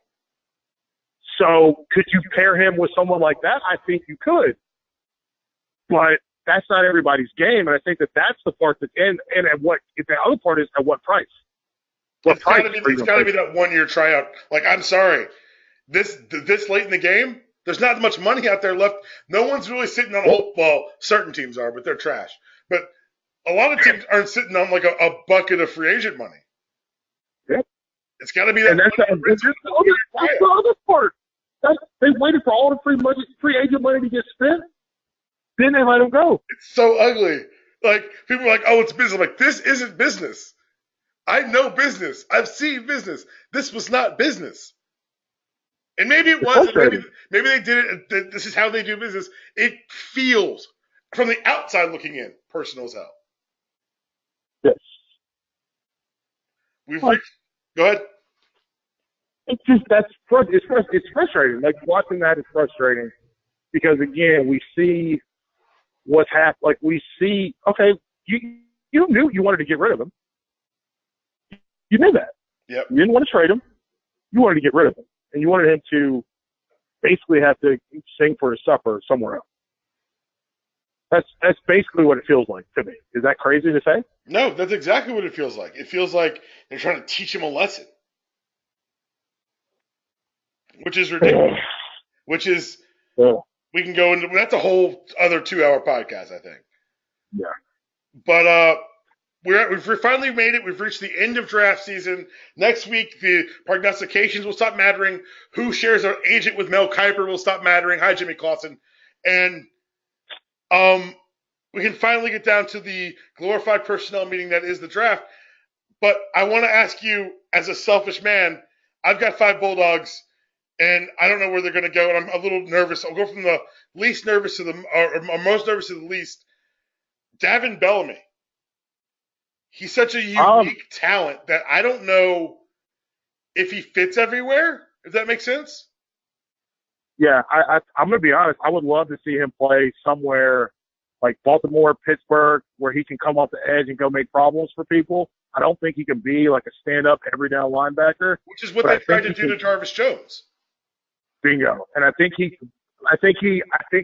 So could you pair him with someone like that? I think you could. But that's not everybody's game, and I think that's the part that the other part is at what price? It's got to be that 1 year tryout. Like, I'm sorry, this late in the game, there's not much money out there left. No one's really sitting on a whole. Well, certain teams are, but they're trash. But a lot of teams aren't sitting on like a bucket of free agent money. Yep. It's got to be that. And that's the other part. They waited for all the free agent money to get spent. Then they let him go. It's so ugly. Like, people are like, oh, it's business. I'm like, this isn't business. I know business. I've seen business. This was not business. And maybe it was. Maybe they did it. This is how they do business. It feels, from the outside looking in, personal as hell. Yes. Go ahead. It's just it's frustrating. Like, watching that is frustrating because, again, we see what's happened. Like, we see, okay, you knew you wanted to get rid of him. You knew that. Yep. You didn't want to trade him. You wanted to get rid of him. And you wanted him to basically have to sing for his supper somewhere else. That's basically what it feels like to me. Is that crazy to say? No, that's exactly what it feels like. It feels like they're trying to teach him a lesson. Which is ridiculous. We can go into, that's a whole other 2-hour podcast, I think. Yeah. But we've finally made it. We've reached the end of draft season. Next week, the prognostications will stop mattering. Who shares an agent with Mel Kiper will stop mattering. Hi, Jimmy Clausen. And we can finally get down to the glorified personnel meeting that is the draft. But I want to ask you, as a selfish man, I've got 5 Bulldogs, and I don't know where they're going to go, and I'm a little nervous. I'll go from the least nervous to or most nervous to the least. Davin Bellamy. He's such a unique talent that I don't know if he fits everywhere, if that makes sense. Yeah, I'm going to be honest. I would love to see him play somewhere like Baltimore, Pittsburgh, where he can come off the edge and go make problems for people. I don't think he can be like a stand-up, every down linebacker. Which is what they tried to do to Jarvis Jones. Bingo. And I think he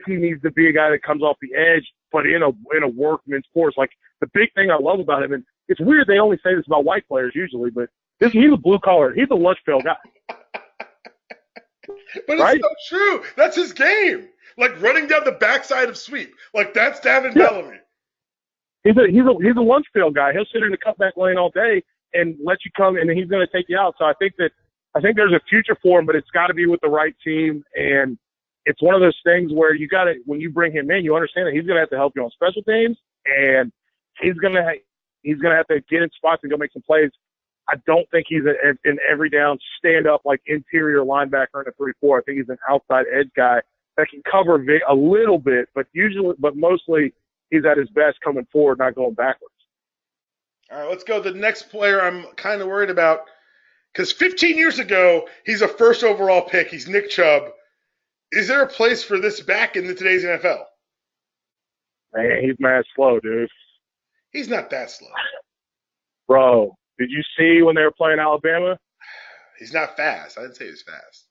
needs to be a guy that comes off the edge, but in a workman's force. Like, the big thing I love about him, and it's weird they only say this about white players usually, but he's a blue collar. He's a lunch pail guy. But it's so true. That's his game. Like, running down the backside of sweep. Like, that's Davin Bellamy. He's a lunch pail guy. He'll sit in the cutback lane all day and let you come, and he's going to take you out. So I think there's a future for him, but it's got to be with the right team. And it's one of those things where you got to, when you bring him in, you understand that he's going to have to help you on special teams, and he's going to have to get in spots and go make some plays. I don't think he's an every down stand up like interior linebacker in a 3-4. I think he's an outside edge guy that can cover a little bit, but mostly he's at his best coming forward, not going backwards. All right, let's go. The next player I'm kind of worried about, because 15 years ago, he's a first overall pick. He's Nick Chubb. Is there a place for this back in today's NFL? Man, he's mad slow, dude. He's not that slow. Bro, did you see when they were playing Alabama? He's not fast. I didn't say he was fast.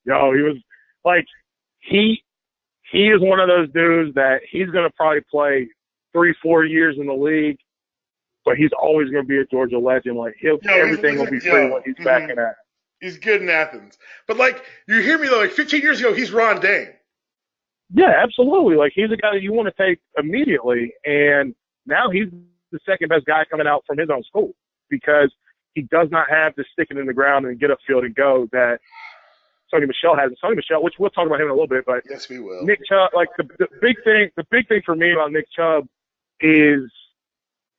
Yo, he was like, he is one of those dudes that he's going to probably play 3-4 years in the league, but he's always going to be a Georgia legend. Like, everything will be free when he's back in that. He's good in Athens. But, like, you hear me, though, like 15 years ago, he's Ron Dane. Yeah, absolutely. Like, he's a guy that you want to take immediately, and now he's the second best guy coming out from his own school because he does not have the stick it in the ground and get upfield and go that Sonny Michel has. Sonny Michel, which we'll talk about him in a little bit, but yes, we will. Nick Chubb, like the big thing for me about Nick Chubb is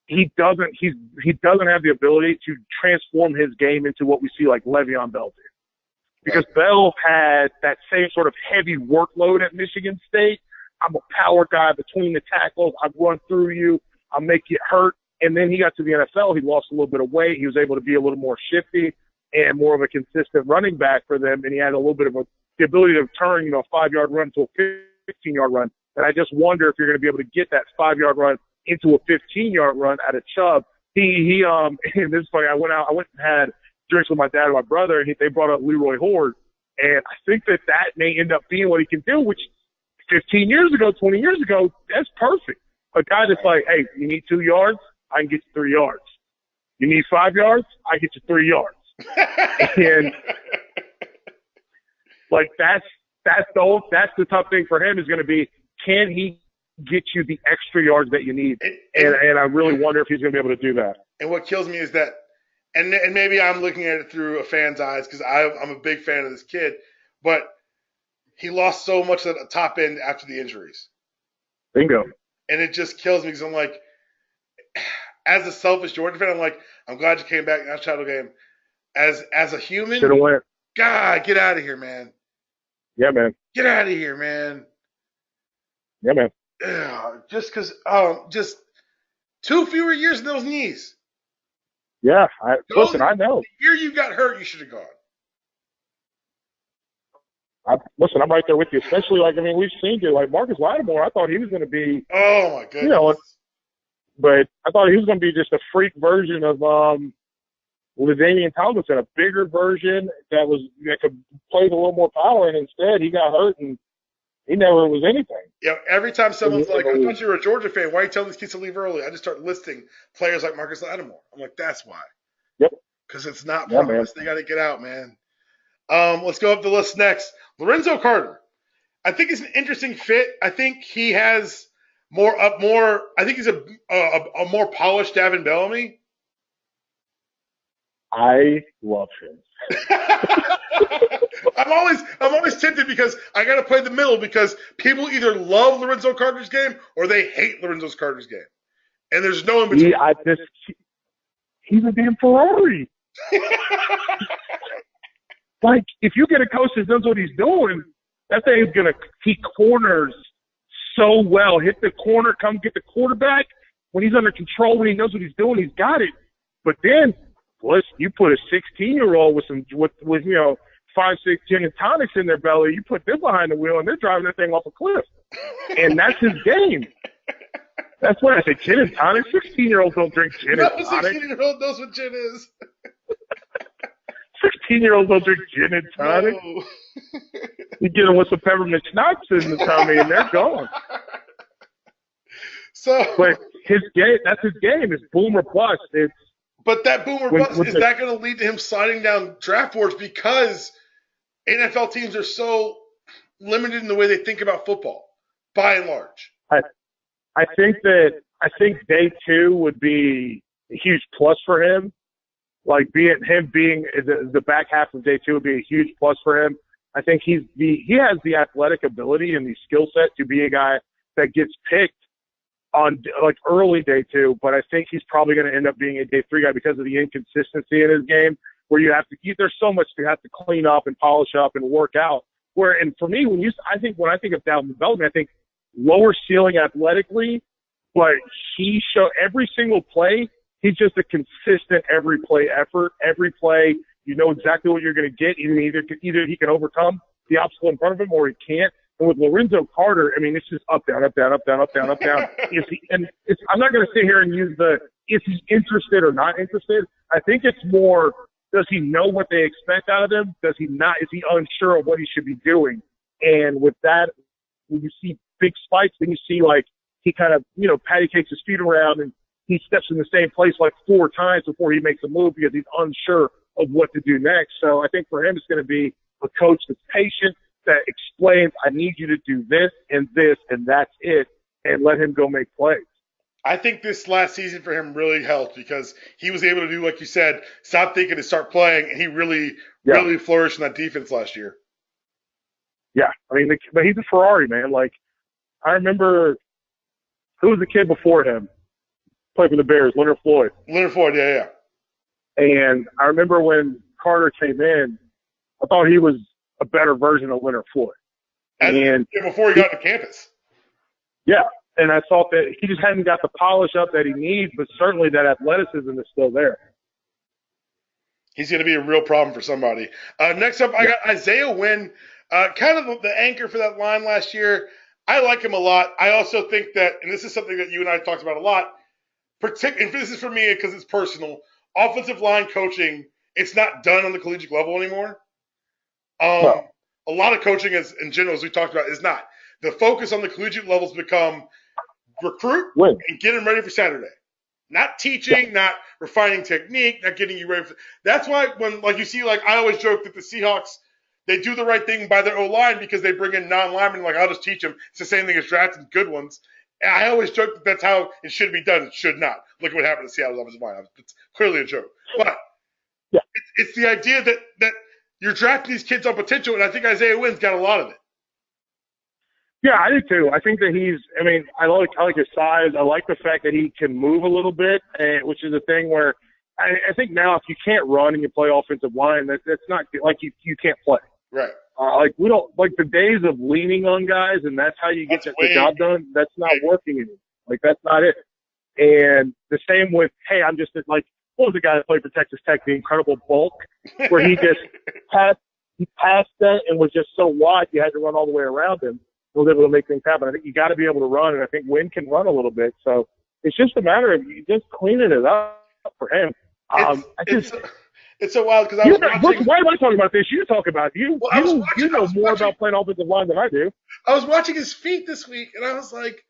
he doesn't have the ability to transform his game into what we see like Le'Veon Bell did. Because Bell had that same sort of heavy workload at Michigan State. I'm a power guy between the tackles. I run through you. I'll make you hurt. And then he got to the NFL. He lost a little bit of weight. He was able to be a little more shifty and more of a consistent running back for them. And he had a little bit of the ability to turn, a 5-yard run to a 15-yard run. And I just wonder if you're going to be able to get that 5-yard run into a 15-yard run at a Chubb. And this is funny. I went and had drinks with my dad and my brother, and they brought up Leroy Horde. And I think that may end up being what he can do, which 15 years ago, 20 years ago, that's perfect. A guy that's like, hey, you need 2 yards, I can get you 3 yards. You need 5 yards, I get you 3 yards. And like that's the tough thing for him is going to be, can he get you the extra yards that you need? And I really wonder if he's going to be able to do that. And what kills me is that, and maybe I'm looking at it through a fan's eyes because I'm a big fan of this kid, but he lost so much at the top end after the injuries. Bingo. And it just kills me because I'm like, as a selfish Jordan fan, I'm like, I'm glad you came back in that shadow game. As a human, should have went. God, get out of here, man. Yeah, man. Get out of here, man. Yeah, man. Just because, just 2 fewer years in those knees. Yeah, listen, I know. The year you got hurt, you should have gone. Listen, I'm right there with you. Especially, we've seen it. Like Marcus Lattimore, I thought he was going to be. Oh my goodness. But I thought he was going to be just a freak version of LaDainian Tomlinson, a bigger version that could play with a little more power. And instead, he got hurt and he never was anything. Yeah, every time someone's like, I thought you were a Georgia fan. Why are you telling these kids to leave early? I just start listing players like Marcus Lattimore. I'm like, that's why. Yep. Because it's not promise. They got to get out, man. Let's go up the list next. Lorenzo Carter. I think he's an interesting fit. I think he has I think he's a more polished Davin Bellamy. I love him. I'm always tempted because I got to play the middle because people either love Lorenzo Carter's game or they hate Lorenzo Carter's game, and there's no in between. He's a damn Ferrari. Like, if you get a coach that knows what he's doing, that thing's he corners so well. Hit the corner, come get the quarterback. When he's under control, when he knows what he's doing, he's got it. But then, you put a 16-year-old with 5-6 gin and tonics in their belly, you put them behind the wheel, and they're driving that thing off a cliff. And that's his game. That's what I say, gin and tonic. 16-year-olds don't drink gin and tonic. 16-year-old knows what gin is. 16-year-olds don't drink gin and tonic. No. You get them with some peppermint schnapps in the tummy, and they're gone. But his game, that's his game. It's boom or bust. But that boom or bust, is that going to lead to him sliding down draft boards because NFL teams are so limited in the way they think about football, by and large? I think day 2 would be a huge plus for him. Like being the back half of day 2 would be a huge plus for him. I think he has the athletic ability and the skill set to be a guy that gets picked on like early day 2, but I think he's probably going to end up being a day 3 guy because of the inconsistency in his game, where you have to there's so much you have to clean up and polish up and work out. And for me, when I think of down development, I think lower ceiling athletically, but he every single play, he's just a consistent every play effort. Every play, you know exactly what you're going to get. Either he can overcome the obstacle in front of him or he can't. And with Lorenzo Carter, I mean, it's just up, down, up, down, up, down, up, down, up, down. I'm not going to sit here and use is he interested or not interested. I think it's more, does he know what they expect out of him? Does he not? Is he unsure of what he should be doing? And with that, when you see big spikes, then you see like he kind of, patty cakes his feet around and he steps in the same place like 4 times before he makes a move because he's unsure of what to do next. So I think for him, it's going to be a coach that's patient, that explains, I need you to do this, and that's it, and let him go make plays. I think this last season for him really helped because he was able to do, like you said, stop thinking and start playing, and he really flourished in that defense last year. Yeah, I mean, but he's a Ferrari, man. Like, I remember, who was the kid before him? Played for the Bears, Leonard Floyd. Leonard Floyd, yeah. And I remember when Carter came in, I thought he was a better version of Leonard Floyd. And before he got to campus. Yeah, and I thought that he just hadn't got the polish up that he needs, but certainly that athleticism is still there. He's going to be a real problem for somebody. Next up, I got Isaiah Wynn, kind of the anchor for that line last year. I like him a lot. I also think that, and this is something that you and I talked about a lot, and this is for me because it's personal, offensive line coaching, it's not done on the collegiate level anymore. A lot of coaching, in general, as we talked about, is not. The focus on the collegiate levels become recruit and get them ready for Saturday. Not teaching, not refining technique, not getting you ready for. That's why when, like you see, like I always joke that the Seahawks, they do the right thing by their O-line because they bring in non-linemen. Like I'll just teach them. It's the same thing as drafting good ones. And I always joke that that's how it should be done. It should not. Look at what happened to Seattle's offensive line. It's clearly a joke. But it's the idea that you're drafting these kids on potential, and I think Isaiah Wynn's got a lot of it. Yeah, I do too. I think that I like his size. I like the fact that he can move a little bit, which is a thing where I think now if you can't run and you play offensive line, that's not like you can't play. Right. We don't like the days of leaning on guys and that's how you get the job done. That's not working anymore. Like that's not it. And the same with, hey, I'm just like, what was the guy that played for Texas Tech, the incredible bulk, where he just passed that and was just so wide you had to run all the way around him. He was able to make things happen. I think you got to be able to run, and I think Wynn can run a little bit. So it's just a matter of just cleaning it up for him. It's so wild because I was watching. Why am I talking about this? You talk about it. You know more about playing offensive line than I do. I was watching his feet this week, and I was like,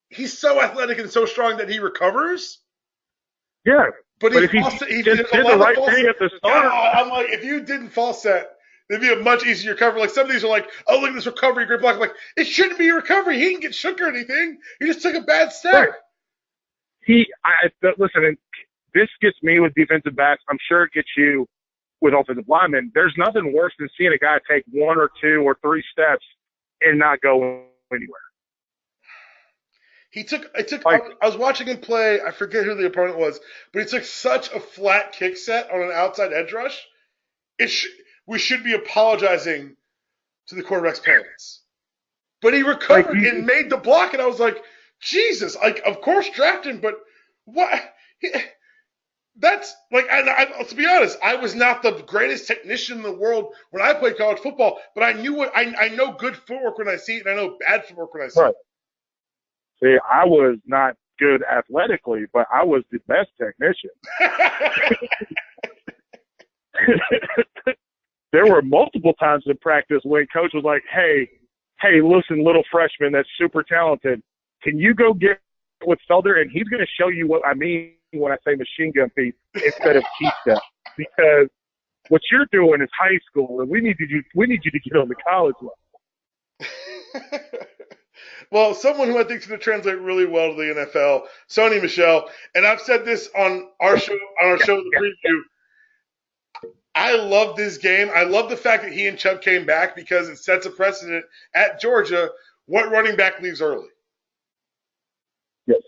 he's so athletic and so strong that he recovers. Yeah. But if he did the right thing at the start. I'm like, if you didn't false set, it'd be a much easier recovery. Like some of these are like, oh, look at this recovery, great block. I'm like, it shouldn't be a recovery. He didn't get shook or anything. He just took a bad step. Right. Listen, and this gets me with defensive backs. I'm sure it gets you with offensive linemen. There's nothing worse than seeing a guy take 1 or 2 or 3 steps and not go anywhere. I was watching him play, I forget who the opponent was, but he took such a flat kick set on an outside edge rush. We should be apologizing to the quarterback's parents. But he recovered and made the block, and I was like, Jesus, like, of course draft him, but what? That's like, to be honest, I was not the greatest technician in the world when I played college football, but I know good footwork when I see it, and I know bad footwork when I see it. See, I was not good athletically, but I was the best technician. There were multiple times in practice when coach was like, hey, listen, little freshman that's super talented, can you go get with Felder? And he's going to show you what I mean when I say machine gun feet instead of cheat step. Because what you're doing is high school, and we need you to get on the college level. Well, someone who I think is going to translate really well to the NFL, Sony Michel, and I've said this on our show, the preview. I love this game. I love the fact that he and Chubb came back because it sets a precedent at Georgia. What running back leaves early? Yes.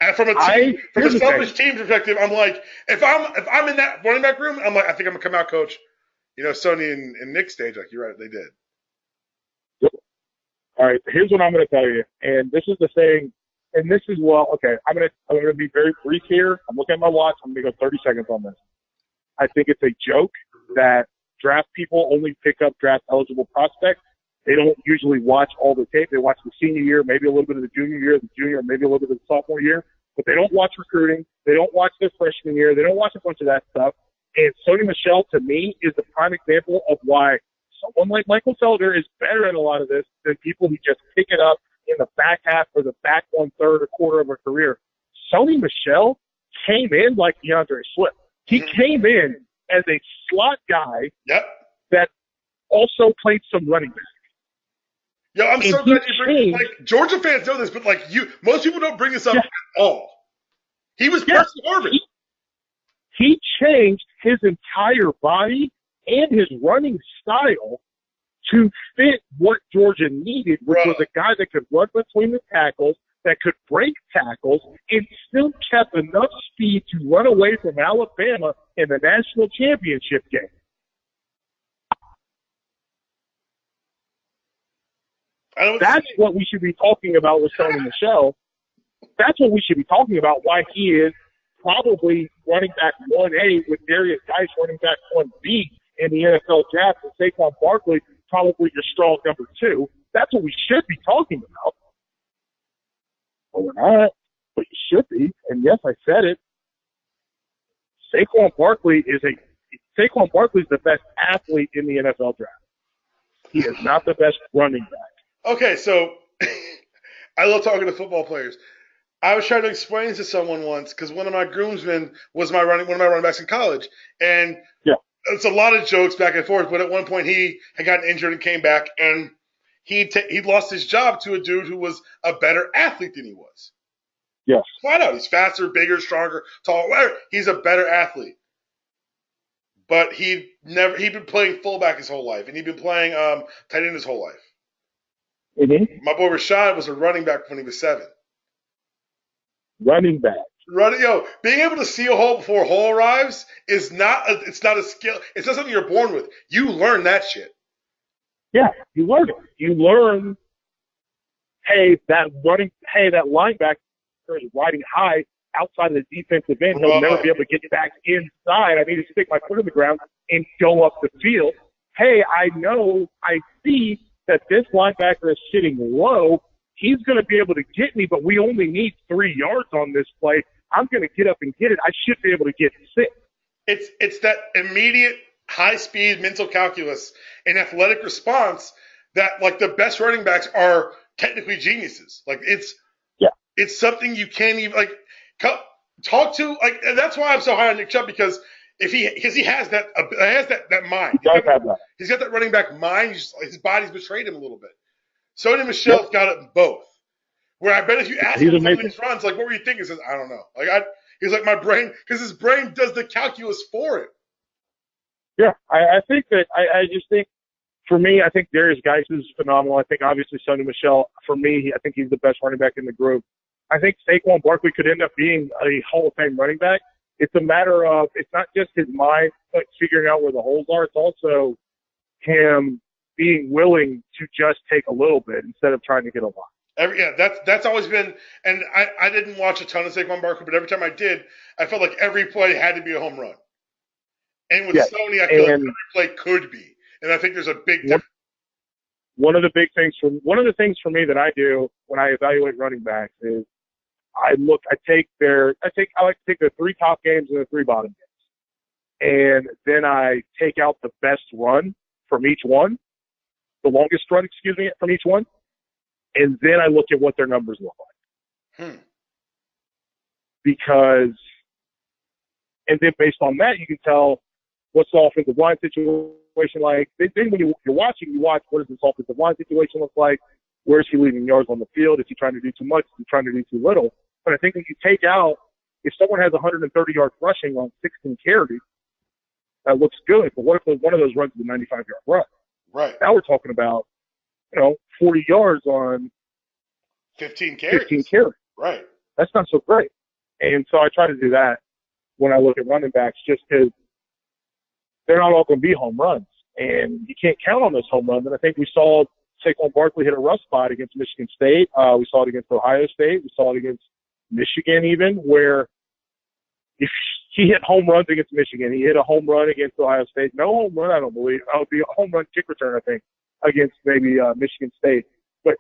And from a selfish team perspective, I'm like, if I'm in that running back room, I'm like, I think I'm gonna come out, coach. Sony and Nick stage, like you're right, they did. All right, here's what I'm going to tell you, and this is the thing, and this is okay. I'm going to be very brief here. I'm looking at my watch. I'm going to go 30 seconds on this. I think it's a joke that draft people only pick up draft eligible prospects. They don't usually watch all the tape. They watch the senior year, maybe a little bit of the junior year, maybe a little bit of the sophomore year, but they don't watch recruiting. They don't watch their freshman year. They don't watch a bunch of that stuff. And Sony Michel, to me, is the prime example of why someone like Michael Felder is better at a lot of this than people who just pick it up in the back half or the back 1/3 or quarter of a career. Sony Michel came in like DeAndre Swift. He came in as a slot guy that also played some running back. Yo, I'm so glad you bring Georgia fans know this, but most people don't bring this up at all. He was Percy Harvin. He changed his entire body and his running style to fit what Georgia needed, which was a guy that could run between the tackles, that could break tackles, and still kept enough speed to run away from Alabama in the national championship game. That's what we should be talking about with Sony Michel. That's what we should be talking about, why he is probably running back 1A with Darius Geis running back 1B in the NFL draft, and Saquon Barkley probably your strong number 2. That's what we should be talking about. Well, we're not, but you should be. And yes, I said it. Saquon Barkley is the best athlete in the NFL draft. He is not the best running back. Okay, so I love talking to football players. I was trying to explain this to someone once because one of my groomsmen was one of my running backs in college, and it's a lot of jokes back and forth. But at one point, he had gotten injured and came back, and he lost his job to a dude who was a better athlete than he was. Yes, flat out. He's faster, bigger, stronger, taller. Whatever. He's a better athlete. But he'd been playing fullback his whole life, and he'd been playing tight end his whole life. Mm-hmm. My boy Rashad was a running back when he was 7. Running back. Being able to see a hole before a hole arrives is not a skill. It's not something you're born with. You learn that shit. Yeah, you learn it. You learn, that linebacker is riding high outside of the defensive end. He'll never be able to get back inside. I need to stick my foot in the ground and go up the field. I see that this linebacker is sitting low. He's going to be able to get me, but we only need 3 yards on this play. I'm going to get up and get it. I should be able to get 6. It's that immediate high-speed mental calculus and athletic response that, the best running backs are technically geniuses. It's something you can't even, talk to. And that's why I'm so high on Nick Chubb, because he has that mind. He's got that running back mind. His body's betrayed him a little bit. Sony Michel's got it both. Where I bet if you ask him some of these runs, what were you thinking? He says, I don't know. He's like, my brain, because his brain does the calculus for it. Yeah, I think that, I just think, for me, I think Darius Geis is phenomenal. I think obviously Sony Michel, for me, I think he's the best running back in the group. I think Saquon Barkley could end up being a Hall of Fame running back. It's a matter of, it's not just his mind, figuring out where the holes are. It's also him being willing to just take a little bit instead of trying to get a lot. That's always been, and I didn't watch a ton of Saquon Barkley, but every time I did, I felt like every play had to be a home run. And with Sony, I feel like every play could be, and I think there's a big difference. One of the things for me that I do when I evaluate running backs is I like to take their 3 top games and their 3 bottom games, and then I take out the best run from each one. The longest run, from each one. And then I look at what their numbers look like. And then based on that, you can tell what's the offensive line situation like. Then when you're watching, you watch what does this offensive line situation look like? Where is he leaving yards on the field? Is he trying to do too much? Is he trying to do too little? But I think if you take out, if someone has 130 yards rushing on 16 carries, That looks good. But what if one of those runs is a 95-yard run? Right. Now we're talking about, 40 yards on 15 carries. 15 carries. Right. That's not so great. And so I try to do that when I look at running backs, just because they're not all going to be home runs. And you can't count on those home runs. And I think we saw Saquon Barkley hit a rough spot against Michigan State. We saw it against Ohio State. We saw it against Michigan even, where if he hit home runs against Michigan, he hit a home run against Ohio State. No home run, I don't believe. That would be a home run kick return, I think, against maybe Michigan State. But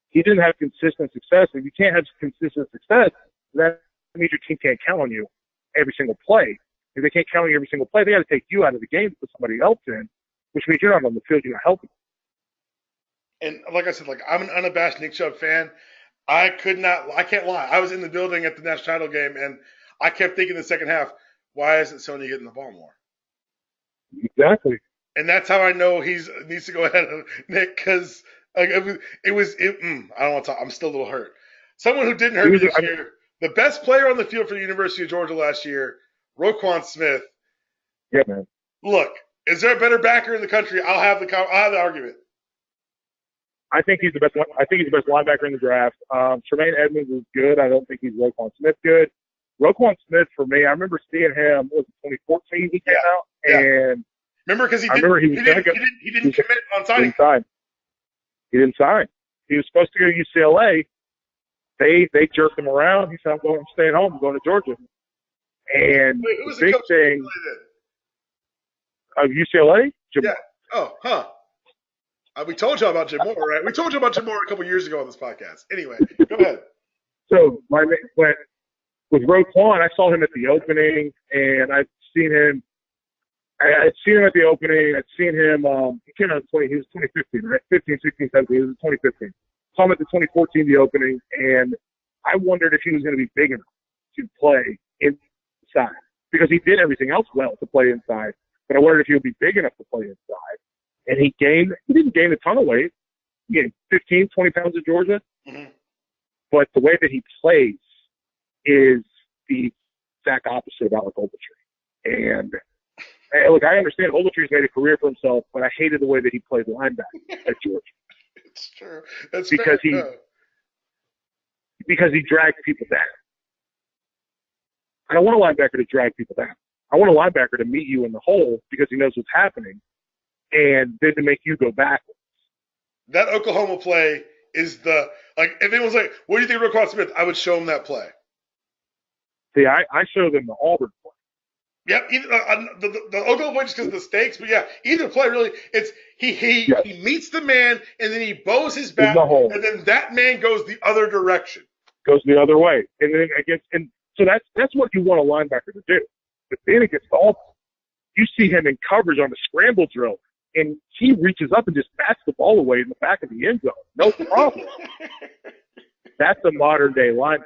he didn't have consistent success. If you can't have consistent success, that means your team can't count on you every single play. If they can't count on you every single play, they got to take you out of the game to put somebody else in, which means you're not on the field, you're not helping. And like I said, I'm an unabashed Nick Chubb fan. I can't lie. I was in the building at the national title game, and I kept thinking in the second half, why isn't Sony getting the ball more? Exactly. And that's how I know he needs to go ahead of Nick, because I don't want to talk. I'm still a little hurt. Someone who didn't hurt me this year, the best player on the field for the University of Georgia last year, Roquan Smith. Yeah, man. Look, is there a better backer in the country? I'll have the argument. I think he's the best. I think he's the best linebacker in the draft. Tremaine Edmonds is good. I don't think he's Roquan Smith good. Roquan Smith, for me, I remember seeing him. Was it 2014 he came out? Yeah. And remember, because he didn't commit on signing. He didn't sign. He was supposed to go to UCLA. They jerked him around. He said, I'm staying home. I'm going to Georgia. And the big thing of UCLA? Yeah. Oh, huh. We told you about Jim Moore, right? We told you about Jim Moore a couple years ago on this podcast. Anyway, go ahead. So with Roquan, I saw him at the opening, and I'd seen him at the opening. I'd seen him. He came out he was 2015, right? 15, 16, 17. He was 2015. Saw him at the 2014, the opening, and I wondered if he was going to be big enough to play inside, because he did everything else well to play inside. But I wondered if he would be big enough to play inside. And he didn't gain a ton of weight. He gained 15, 20 pounds at Georgia. Mm-hmm. But the way that he plays is the exact opposite of Alec Ogletree. And look, I understand Ogletree's made a career for himself, but I hated the way that he played linebacker at Georgia. It's true. That's because he dragged people down. I don't want a linebacker to drag people down. I want a linebacker to meet you in the hole because he knows what's happening, and then to make you go backwards. That Oklahoma play is if anyone's like, what do you think of Roquan Smith? I would show him that play. See, I show them the Auburn play. Yep, the Oklahoma play just because of the stakes, but yeah, either play really, it's he meets the man, and then he bows his back, and then that man goes the other direction. Goes the other way. And then so that's what you want a linebacker to do. But then against Auburn, you see him in coverage on the scramble drill, and he reaches up and just bats the ball away in the back of the end zone. No problem. That's a modern-day linebacker.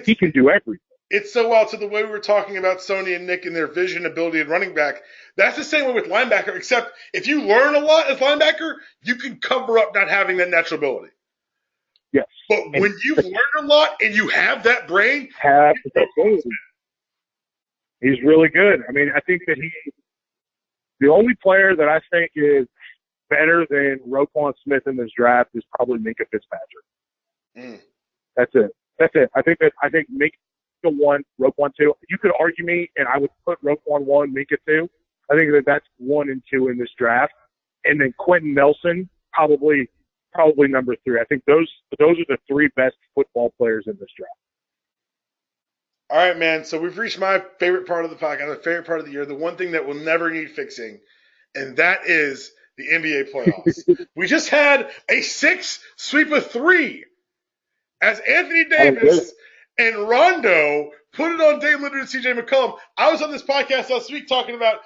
He can do everything. It's so wild. So the way we were talking about Sony and Nick and their vision, ability, and running back, that's the same way with linebacker, except if you learn a lot as linebacker, you can cover up not having that natural ability. Yes. But when you've learned a lot and you have that brain, he's really good. I mean, I think that the only player that I think is better than Roquan Smith in this draft is probably Minkah Fitzpatrick. Mm. That's it. I think Minkah 1, Roquan 2. You could argue me, and I would put Roquan 1, Minkah 2. I think that's 1 and 2 in this draft. And then Quentin Nelson, probably number 3. I think those are the 3 best football players in this draft. All right, man. So we've reached my favorite part of the podcast, the favorite part of the year, the one thing that will never need fixing, and that is the NBA playoffs. We just had a 6 sweep of 3 as Anthony Davis and Rondo put it on Dame Lillard and CJ McCollum. I was on this podcast last week talking about,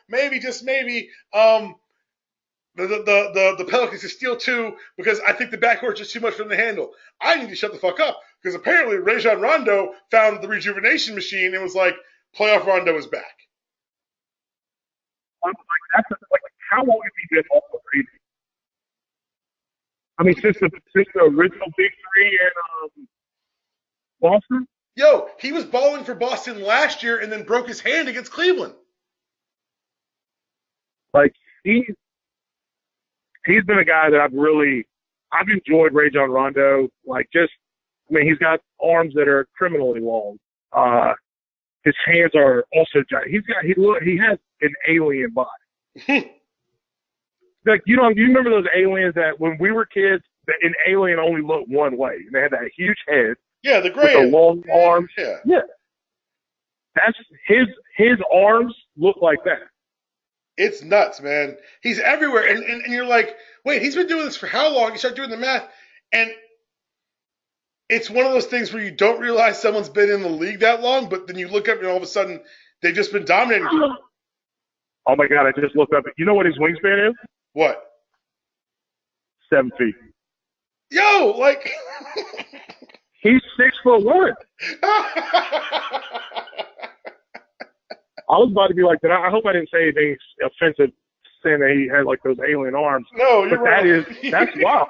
maybe, just maybe, the Pelicans can steal 2 because I think the backcourt's just too much for them to handle. I need to shut the fuck up because apparently Rajon Rondo found the rejuvenation machine and was like, playoff Rondo is back. How long has he been off the radar? I mean, since the original Big 3 in Boston? Yo, he was balling for Boston last year and then broke his hand against Cleveland. Like, he's been a guy that I've enjoyed Rajon Rondo. Like, he's got arms that are criminally long. His hands are also giant. He has an alien body. Like, you remember those aliens that when we were kids, an alien only looked one way, and they had that huge head. Yeah, the gray with the long arms. Yeah. That's his arms look like that. It's nuts, man. He's everywhere, and you're like, wait, he's been doing this for how long? You start doing the math, and it's one of those things where you don't realize someone's been in the league that long, but then you look up and all of a sudden they've just been dominating. Oh my God, I just looked up. You know what his wingspan is? What? 7 feet. Yo, like he's 6'1". I was about to be like that. I hope I didn't say anything offensive saying that he had like those alien arms. No, you're but right. That's wild.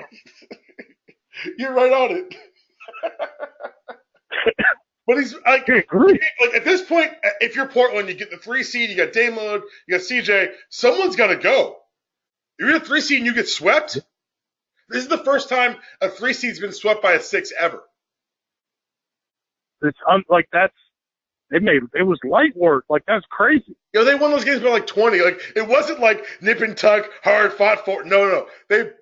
You're right on it. But he's like at this point, if you're Portland, you get the 3 seed, you got Dame Lillard, you got CJ, someone's got to go. If you're a 3 seed and you get swept, this is the first time a 3 seed's been swept by a 6 ever. It's like it was light work. Like, that's crazy. They won those games by like 20. Like, it wasn't like nip and tuck, hard fought for. No. They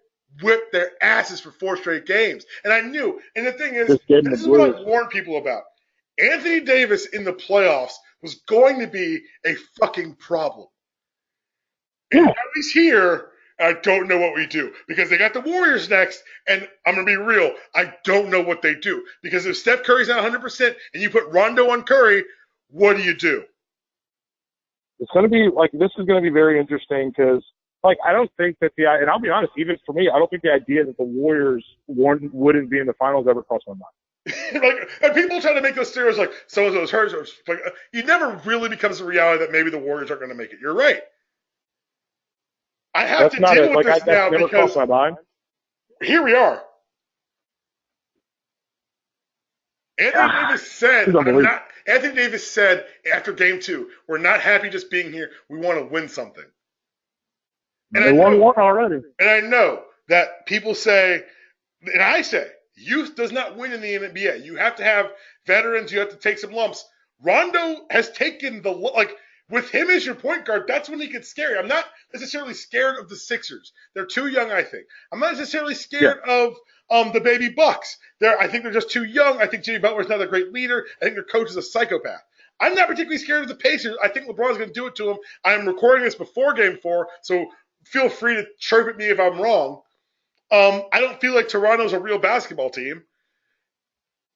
whipped their asses for 4 straight games. And I knew. And the thing is, this is what I warned people about. Anthony Davis in the playoffs was going to be a fucking problem. And now he's here, and I don't know what we do. Because they got the Warriors next, and I'm going to be real, I don't know what they do. Because if Steph Curry's not 100% and you put Rondo on Curry, what do you do? It's going to be, like, this is going to be very interesting because, like, I don't think that and I'll be honest, even for me, I don't think the idea that the Warriors wouldn't be in the finals ever crossed my mind. And people try to make those stereotypes like so-and-so's hurt. Like, it never really becomes a reality that maybe the Warriors aren't going to make it. You're right. I have to deal with this now because my mind. Here we are. Anthony Davis said after Game 2, we're not happy just being here. We want to win something. And they won one already. And I know that people say, and I say, youth does not win in the NBA. You have to have veterans. You have to take some lumps. Rondo has taken with him as your point guard, that's when he gets scary. I'm not necessarily scared of the Sixers. They're too young, I think. I'm not necessarily scared of the baby Bucks. I think they're just too young. I think Jimmy Butler's not a great leader. I think their coach is a psychopath. I'm not particularly scared of the Pacers. I think LeBron's going to do it to them. I'm recording this before Game 4, so feel free to chirp at me if I'm wrong. I don't feel like Toronto's a real basketball team.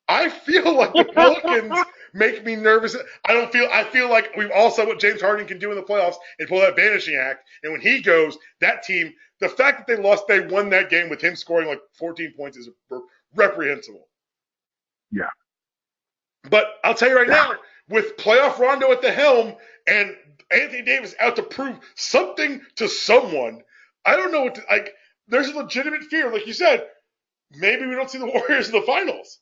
I feel like the Pelicans make me nervous. I feel like we've all saw what James Harden can do in the playoffs and pull that vanishing act. And when he goes, that team, the fact that they won that game with him scoring like 14 points is reprehensible. Yeah. But I'll tell you right now, with playoff Rondo at the helm and Anthony Davis out to prove something to someone, I don't know what to, like. There's a legitimate fear, like you said. Maybe we don't see the Warriors in the finals.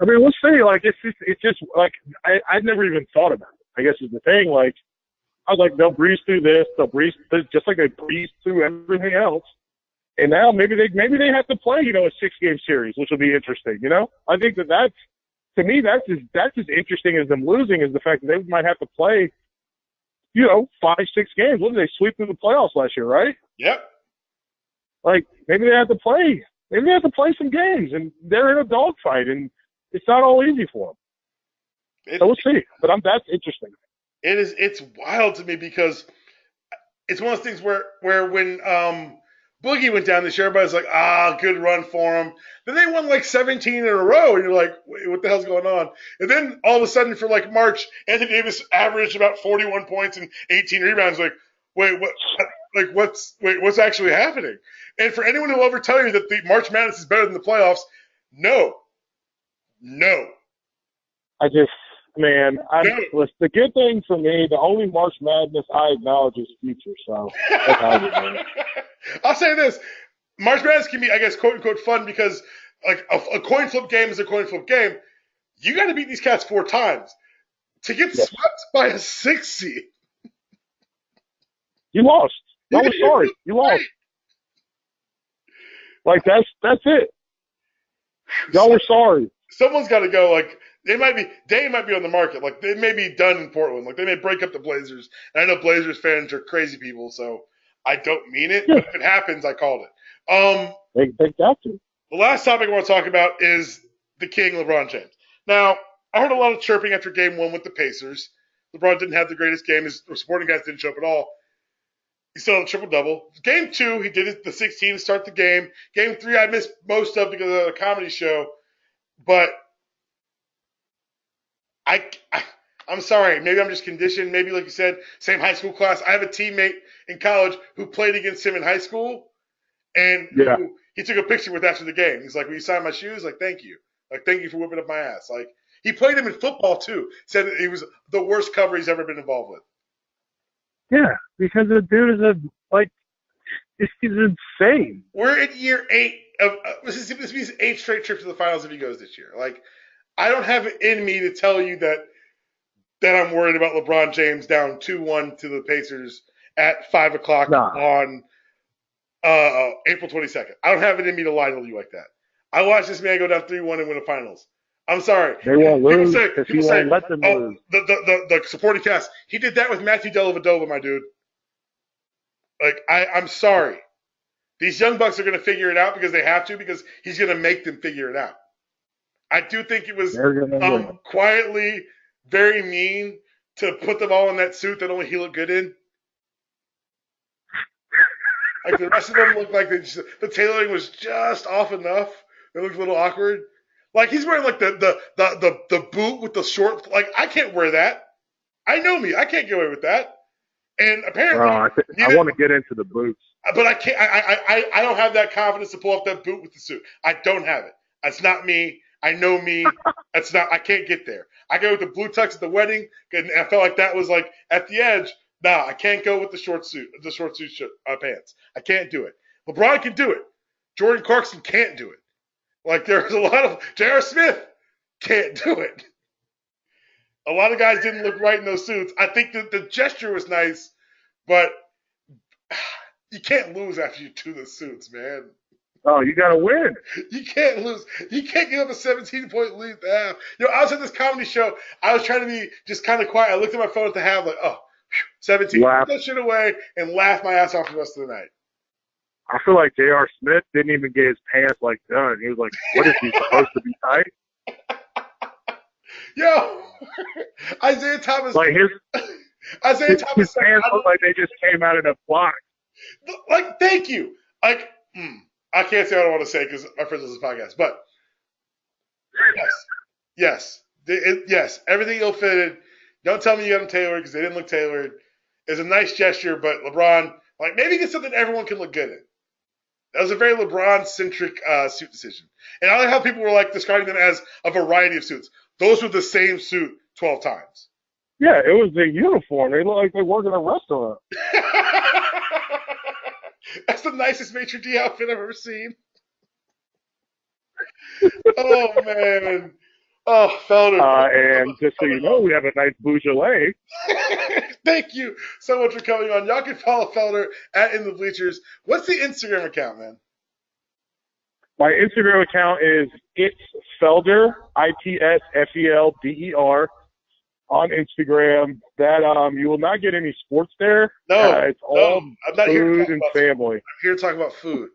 I mean, we'll see. Like, it's just like I'd never even thought about it. I guess is the thing. Like, I was like, they'll breeze through this. They'll breeze just like they breeze through everything else. And now maybe they have to play, a 6-game series, which will be interesting. I think that's to me that's as interesting as them losing is the fact that they might have to play, 5-6 games. What did they sweep through the playoffs last year, right? Yep. Like, maybe they have to play. Maybe they have to play some games, and they're in a dogfight, and it's not all easy for them. So we'll see. But that's interesting. It's wild to me because it's one of those things where when Boogie went down this year, everybody's like, good run for him. Then they won like 17 in a row, and you're like, wait, what the hell's going on? And then all of a sudden for like March, Anthony Davis averaged about 41 points and 18 rebounds. Like, wait, what? Like, what's actually happening? And for anyone who will ever tell you that the March Madness is better than the playoffs, no. The good thing for me, the only March Madness I acknowledge is future. So that's how you do it. I'll say this: March Madness can be, I guess, quote unquote, fun because like a coin flip game is a coin flip game. You got to beat these cats 4 times to get swept by a 6 seed. You lost. Y'all were sorry. You lost. Like, that's it. Y'all were sorry. Someone's got to go. Like, Dame might be on the market. Like, they may be done in Portland. Like, they may break up the Blazers. And I know Blazers fans are crazy people, so I don't mean it. But if it happens, I called it. They got to. The last topic I want to talk about is the King, LeBron James. Now, I heard a lot of chirping after Game 1 with the Pacers. LeBron didn't have the greatest game. His supporting guys didn't show up at all. He still had a triple-double. Game 2, he did the 16 to start the game. Game 3, I missed most of because of the comedy show. But I'm sorry. Maybe I'm just conditioned. Maybe, like you said, same high school class. I have a teammate in college who played against him in high school. And he took a picture with after the game. He's like, will you sign my shoes? Like, thank you. Like, thank you for whipping up my ass. Like, he played him in football, too. Said it was the worst cover he's ever been involved with. Yeah, because the dude is he's insane. We're in year 8 of this is his 8th straight trip to the finals if he goes this year. Like, I don't have it in me to tell you that I'm worried about LeBron James down 2-1 to the Pacers at 5 o'clock on April 22nd. I don't have it in me to lie to you like that. I watched this man go down 3-1 and win the finals. I'm sorry. They won't lose because he won't let them lose. The supporting cast, he did that with Matthew Dellavedova, my dude. Like, I'm sorry. These young bucks are going to figure it out because they have to, because he's going to make them figure it out. I do think it was quietly very mean to put them all in that suit that only he looked good in. Like, the rest of them looked like the tailoring was just off enough. It looked a little awkward. Like, he's wearing, like, the boot with the short. Like, I can't wear that. I know me. I can't get away with that. And apparently, I want to get into the boots, but I can't. I don't have that confidence to pull off that boot with the suit. I don't have it. That's not me. I know me. That's not. I can't get there. I go with the blue tux at the wedding, and I felt like that was like at the edge. Nah, I can't go with the short suit pants. I can't do it. LeBron can do it. Jordan Clarkson can't do it. Like, there's a lot of J.R. Smith can't do it. A lot of guys didn't look right in those suits. I think that the gesture was nice, but you can't lose after you do the suits, man. Oh, you got to win. You can't lose. You can't give up a 17-point lead at the half. I was at this comedy show. I was trying to be just kind of quiet. I looked at my phone at the half, like, 17. Put that shit away and laugh my ass off the rest of the night. I feel like J.R. Smith didn't even get his pants, done. He was like, what is he supposed to be tight? Yo, Isaiah Thomas. Like, Isaiah Thomas. His pants look like they just came out of the box. Like, thank you. Like, I can't say what I want to say because my friends on this podcast, but yes, everything ill-fitted. Don't tell me you got them tailored because they didn't look tailored. It's a nice gesture, but LeBron, like, maybe get something everyone can look good in. That was a very LeBron-centric suit decision. And I like how people were, like, describing them as a variety of suits. Those were the same suit 12 times. Yeah, it was a uniform. They look like they work in a restaurant. That's the nicest maitre d' outfit I've ever seen. Oh, man. Oh, Felder. And just so you know, we have a nice Beaujolais. Thank you so much for coming on. Y'all can follow Felder at In the Bleachers. What's the Instagram account, man? My Instagram account is It's Felder, ITSFELDER, on Instagram. That you will not get any sports there. It's all food and family. I'm here to talk about food.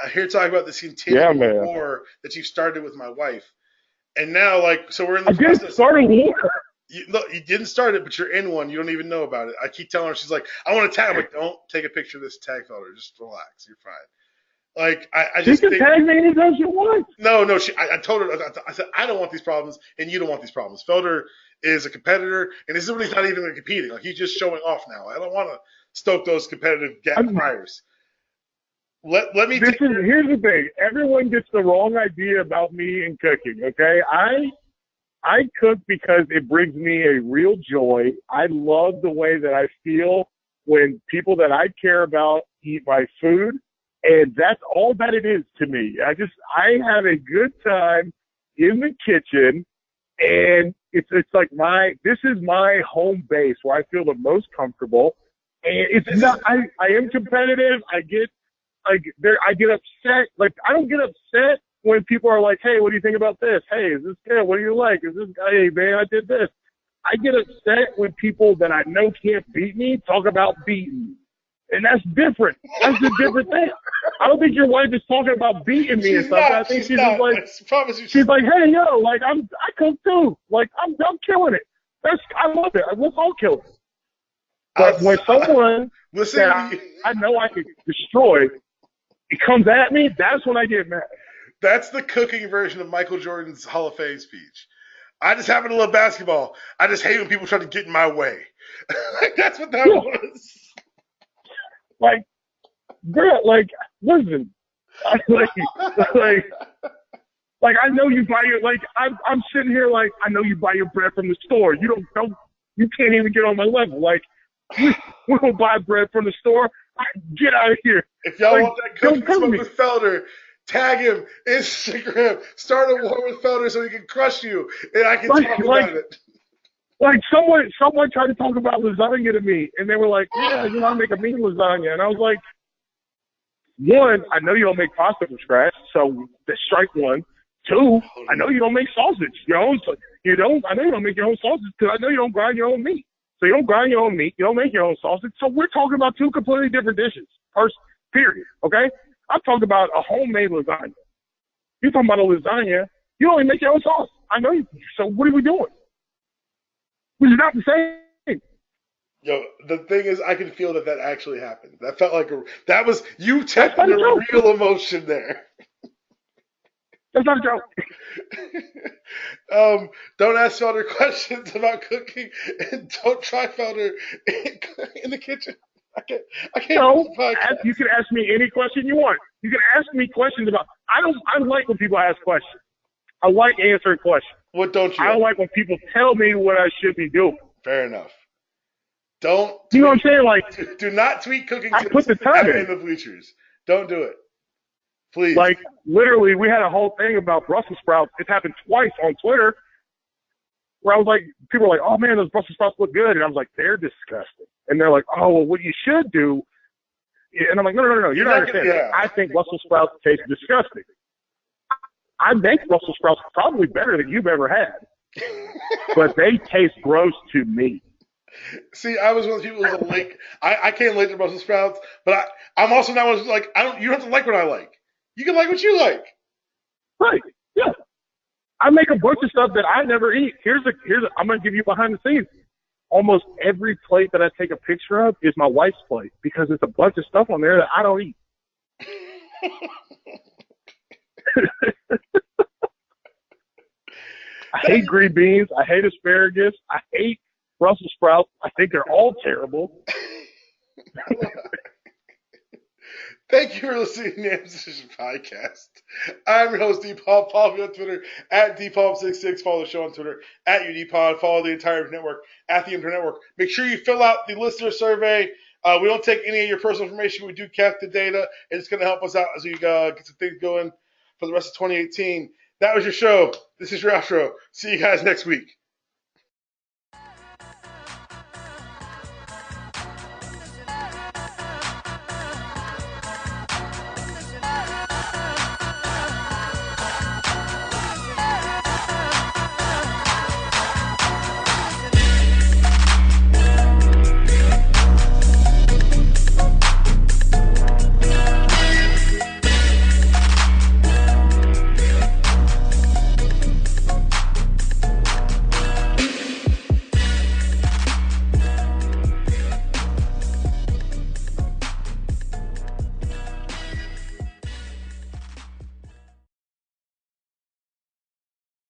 I'm here to talk about this continuing war that you started with my wife. And now, so we're in the process. I didn't start a war. You didn't start it, but you're in one. You don't even know about it. I keep telling her, she's like, I want to tag. I'm like, don't take a picture of this tag Felder. Just relax. You're fine. Like, I just think. You can tag me anytime you want. No. I told her, I said, I don't want these problems, and you don't want these problems. Felder is a competitor, and this is when he's not even competing. Like, he's just showing off now. I don't want to stoke those competitive fires. Let me. Here's the thing. Everyone gets the wrong idea about me and cooking. Okay, I cook because it brings me a real joy. I love the way that I feel when people that I care about eat my food, and that's all that it is to me. I have a good time in the kitchen, and it's like this is my home base where I feel the most comfortable. And it's not. I am competitive. I get upset. Like, I don't get upset when people are like, "Hey, what do you think about this? Hey, is this good? What do you like? Is this? Hey, man, I did this." I get upset when people that I know can't beat me talk about beating me. And that's different. That's a different thing. I don't think your wife is talking about beating me and stuff. I think she's just like, she's like, "Hey, yo, like, I cook too. Like, I'm killing it. I love it. Let's all kill it." But when someone that I know I could destroy, it comes at me, that's when I get mad. That's the cooking version of Michael Jordan's Hall of Fame speech. I just happen to love basketball. I just hate when people try to get in my way. Like, that's what that was. Like, girl, like, listen, I know you buy your, like, I'm sitting here like, I know you buy your bread from the store. You can't even get on my level. Like, we don't buy bread from the store. Get out of here. If y'all want that cooking smoke with Felder, tag him, Instagram, start a war with Felder so he can crush you, and I can talk about it. Like, someone tried to talk about lasagna to me, and they were like, "Yeah, I make a mean lasagna." And I was like, one, I know you don't make pasta from scratch, so that's strike one. Two, I know you don't make sausage. I know you don't make your own sausage because I know you don't grind your own meat. So you don't grind your own meat, you don't make your own sausage. So we're talking about two completely different dishes. Period. Okay? I'm talking about a homemade lasagna. You're talking about a lasagna. You only make your own sauce. I know you. So what are we doing? Which is not the same. Yo, the thing is, I can feel that actually happened. That felt like that was you testing a real emotion there. That's not a joke. Don't ask Felder questions about cooking, and don't try Felder in the kitchen. I can't. No, you can ask me any question you want. You can ask me questions about. I like when people ask questions. I like answering questions. What don't you? I don't like when people tell me what I should be doing. Fair enough. Don't. You know what I'm saying? Like, do not tweet cooking tips put the time in the bleachers. Don't do it. Please. Like, literally, we had a whole thing about Brussels sprouts. It happened twice on Twitter where I was like, people were like, "Oh, man, those Brussels sprouts look good." And I was like, "They're disgusting." And they're like, "Oh, well, what you should do." And I'm like, no, you're not understanding. Yeah. I think Brussels sprouts taste disgusting. I make Brussels sprouts probably better than you've ever had. But they taste gross to me. See, I was one of the people who's like, I can't like the Brussels sprouts, but I'm also not one who's like, you don't have to like what I like. You can like what you like. Right. Yeah. I make a bunch of stuff that I never eat. I'm going to give you behind the scenes. Almost every plate that I take a picture of is my wife's plate because there's a bunch of stuff on there that I don't eat. I hate green beans. I hate asparagus. I hate Brussels sprouts. I think they're all terrible. Thank you for listening to the Unanimous Decision Podcast. I'm your host, D-Palm. Follow me on Twitter at DPalm66. Follow the show on Twitter at UDPod. Follow the entire network at the Internet Network. Make sure you fill out the listener survey. We don't take any of your personal information. We do collect the data, and it's going to help us out as we get some things going for the rest of 2018. That was your show. This is your outro. See you guys next week.